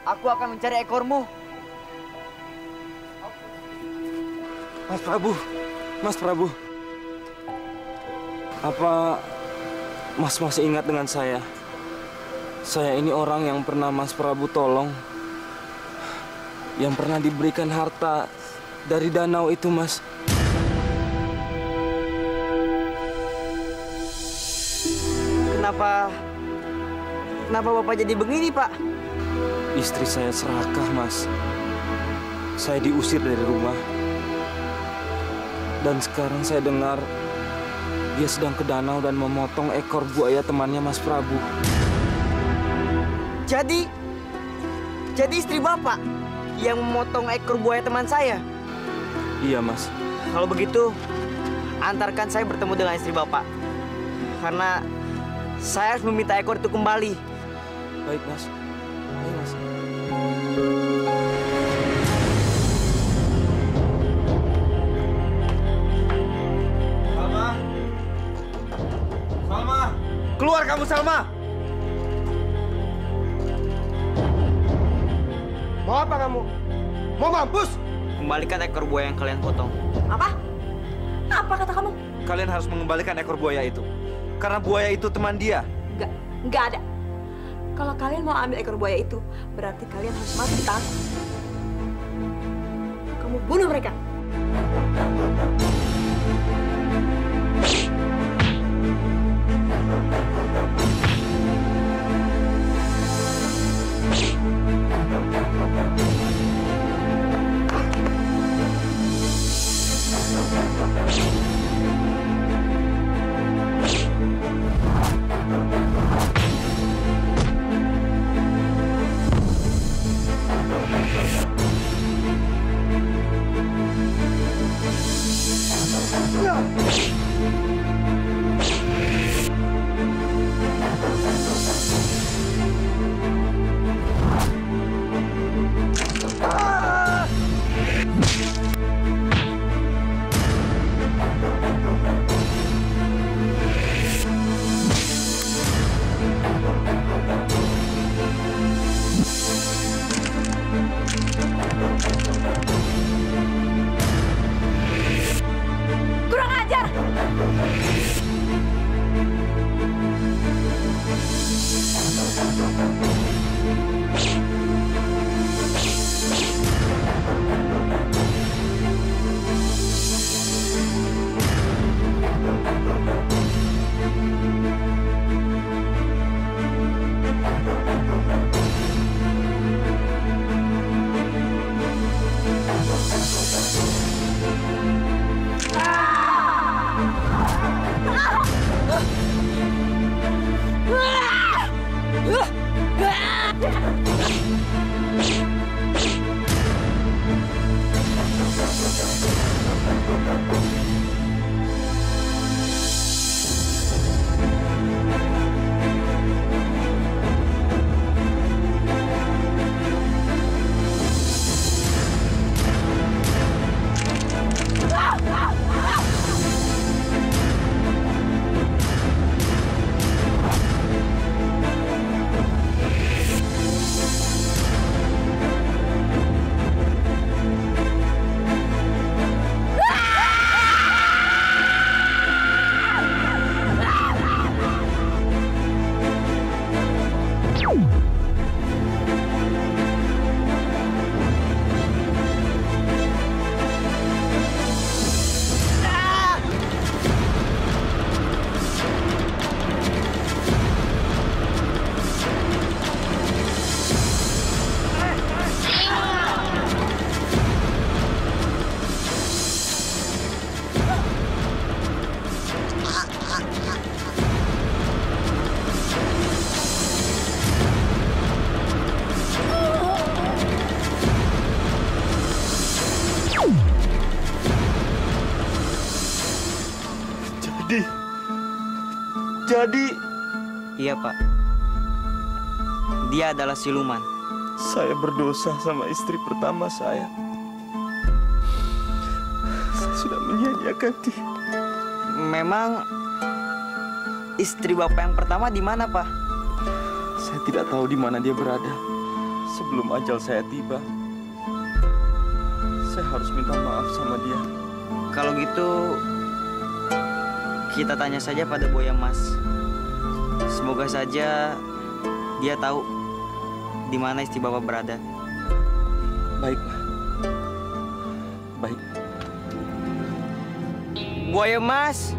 Aku akan mencari ekormu. Mas Prabu. Apa Mas masih ingat dengan saya? Saya ini orang yang pernah Mas Prabu tolong. Yang pernah diberikan harta dari danau itu, Mas. Kenapa Bapak jadi begini, Pak? Istri saya serakah, Mas. Saya diusir dari rumah. Dan sekarang saya dengar dia sedang ke danau dan memotong ekor buaya temannya Mas Prabu. Jadi istri Bapak yang memotong ekor buaya teman saya? Iya, Mas. Kalau begitu, antarkan saya bertemu dengan istri Bapak. Karena saya harus meminta ekor itu kembali. Baik, Mas. Ayo, Mas. Salma! Keluar kamu, Salma! Mau apa kamu? Mau mampus? Kembalikan ekor buaya yang kalian potong. Apa? Apa kata kamu? Kalian harus mengembalikan ekor buaya itu. Karena buaya itu teman dia. Enggak ada. Kalau kalian mau ambil ekor buaya itu, berarti kalian harus mati di tanganku. Kamu bunuh mereka. Kurang ajar! Jadi... Iya, Pak. Dia adalah siluman. Saya berdosa sama istri pertama saya. Saya sudah menyia-nyiakan dia. Memang istri Bapak yang pertama di mana, Pak? Saya tidak tahu di mana dia berada. Sebelum ajal saya tiba, saya harus minta maaf sama dia. Kalau gitu, kita tanya saja pada Buaya Mas. Semoga saja dia tahu di mana istri Bapak berada. Baik, Pak. Baik. Buaya Mas,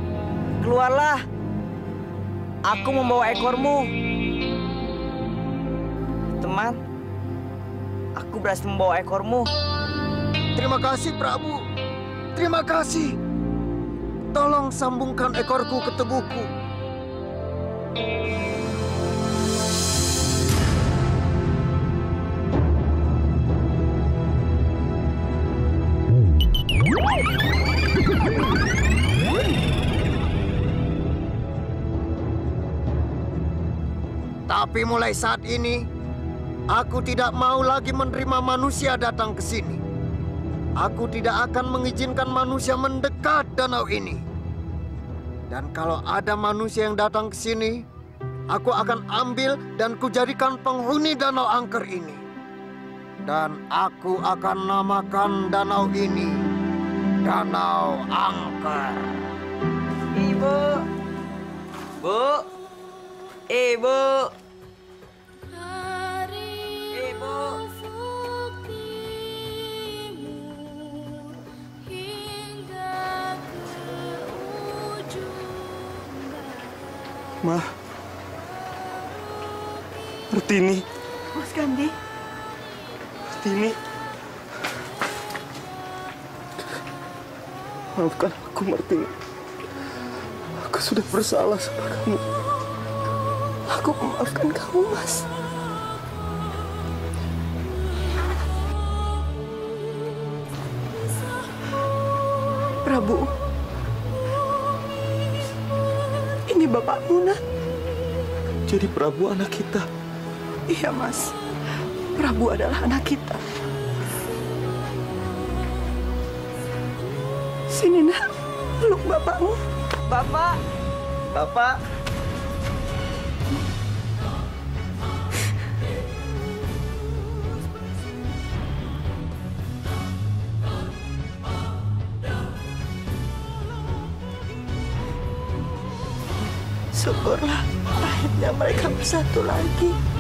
keluarlah. Aku membawa ekormu. Teman, aku berhasil membawa ekormu. Terima kasih, Prabu. Terima kasih. Tolong sambungkan ekorku ke tubuhku. Tapi mulai saat ini, aku tidak mau lagi menerima manusia datang ke sini. Aku tidak akan mengizinkan manusia mendekat danau ini. Dan kalau ada manusia yang datang ke sini, aku akan ambil dan kujadikan penghuni danau angker ini. Dan aku akan namakan danau ini Danau Angker. Ibu. Bu. Ibu. Ma, Martini. Mas Kandi. Martini. Maafkan aku, Martini. Aku sudah bersalah sama kamu. Aku memaafkan kamu, Mas. Prabu. Ini bapakmu, nak. Jadi Prabu anak kita? Iya, Mas. Prabu adalah anak kita. Sini, nak. Peluk bapakmu. Bapak. Bapak. Syukurlah akhirnya mereka bersatu lagi.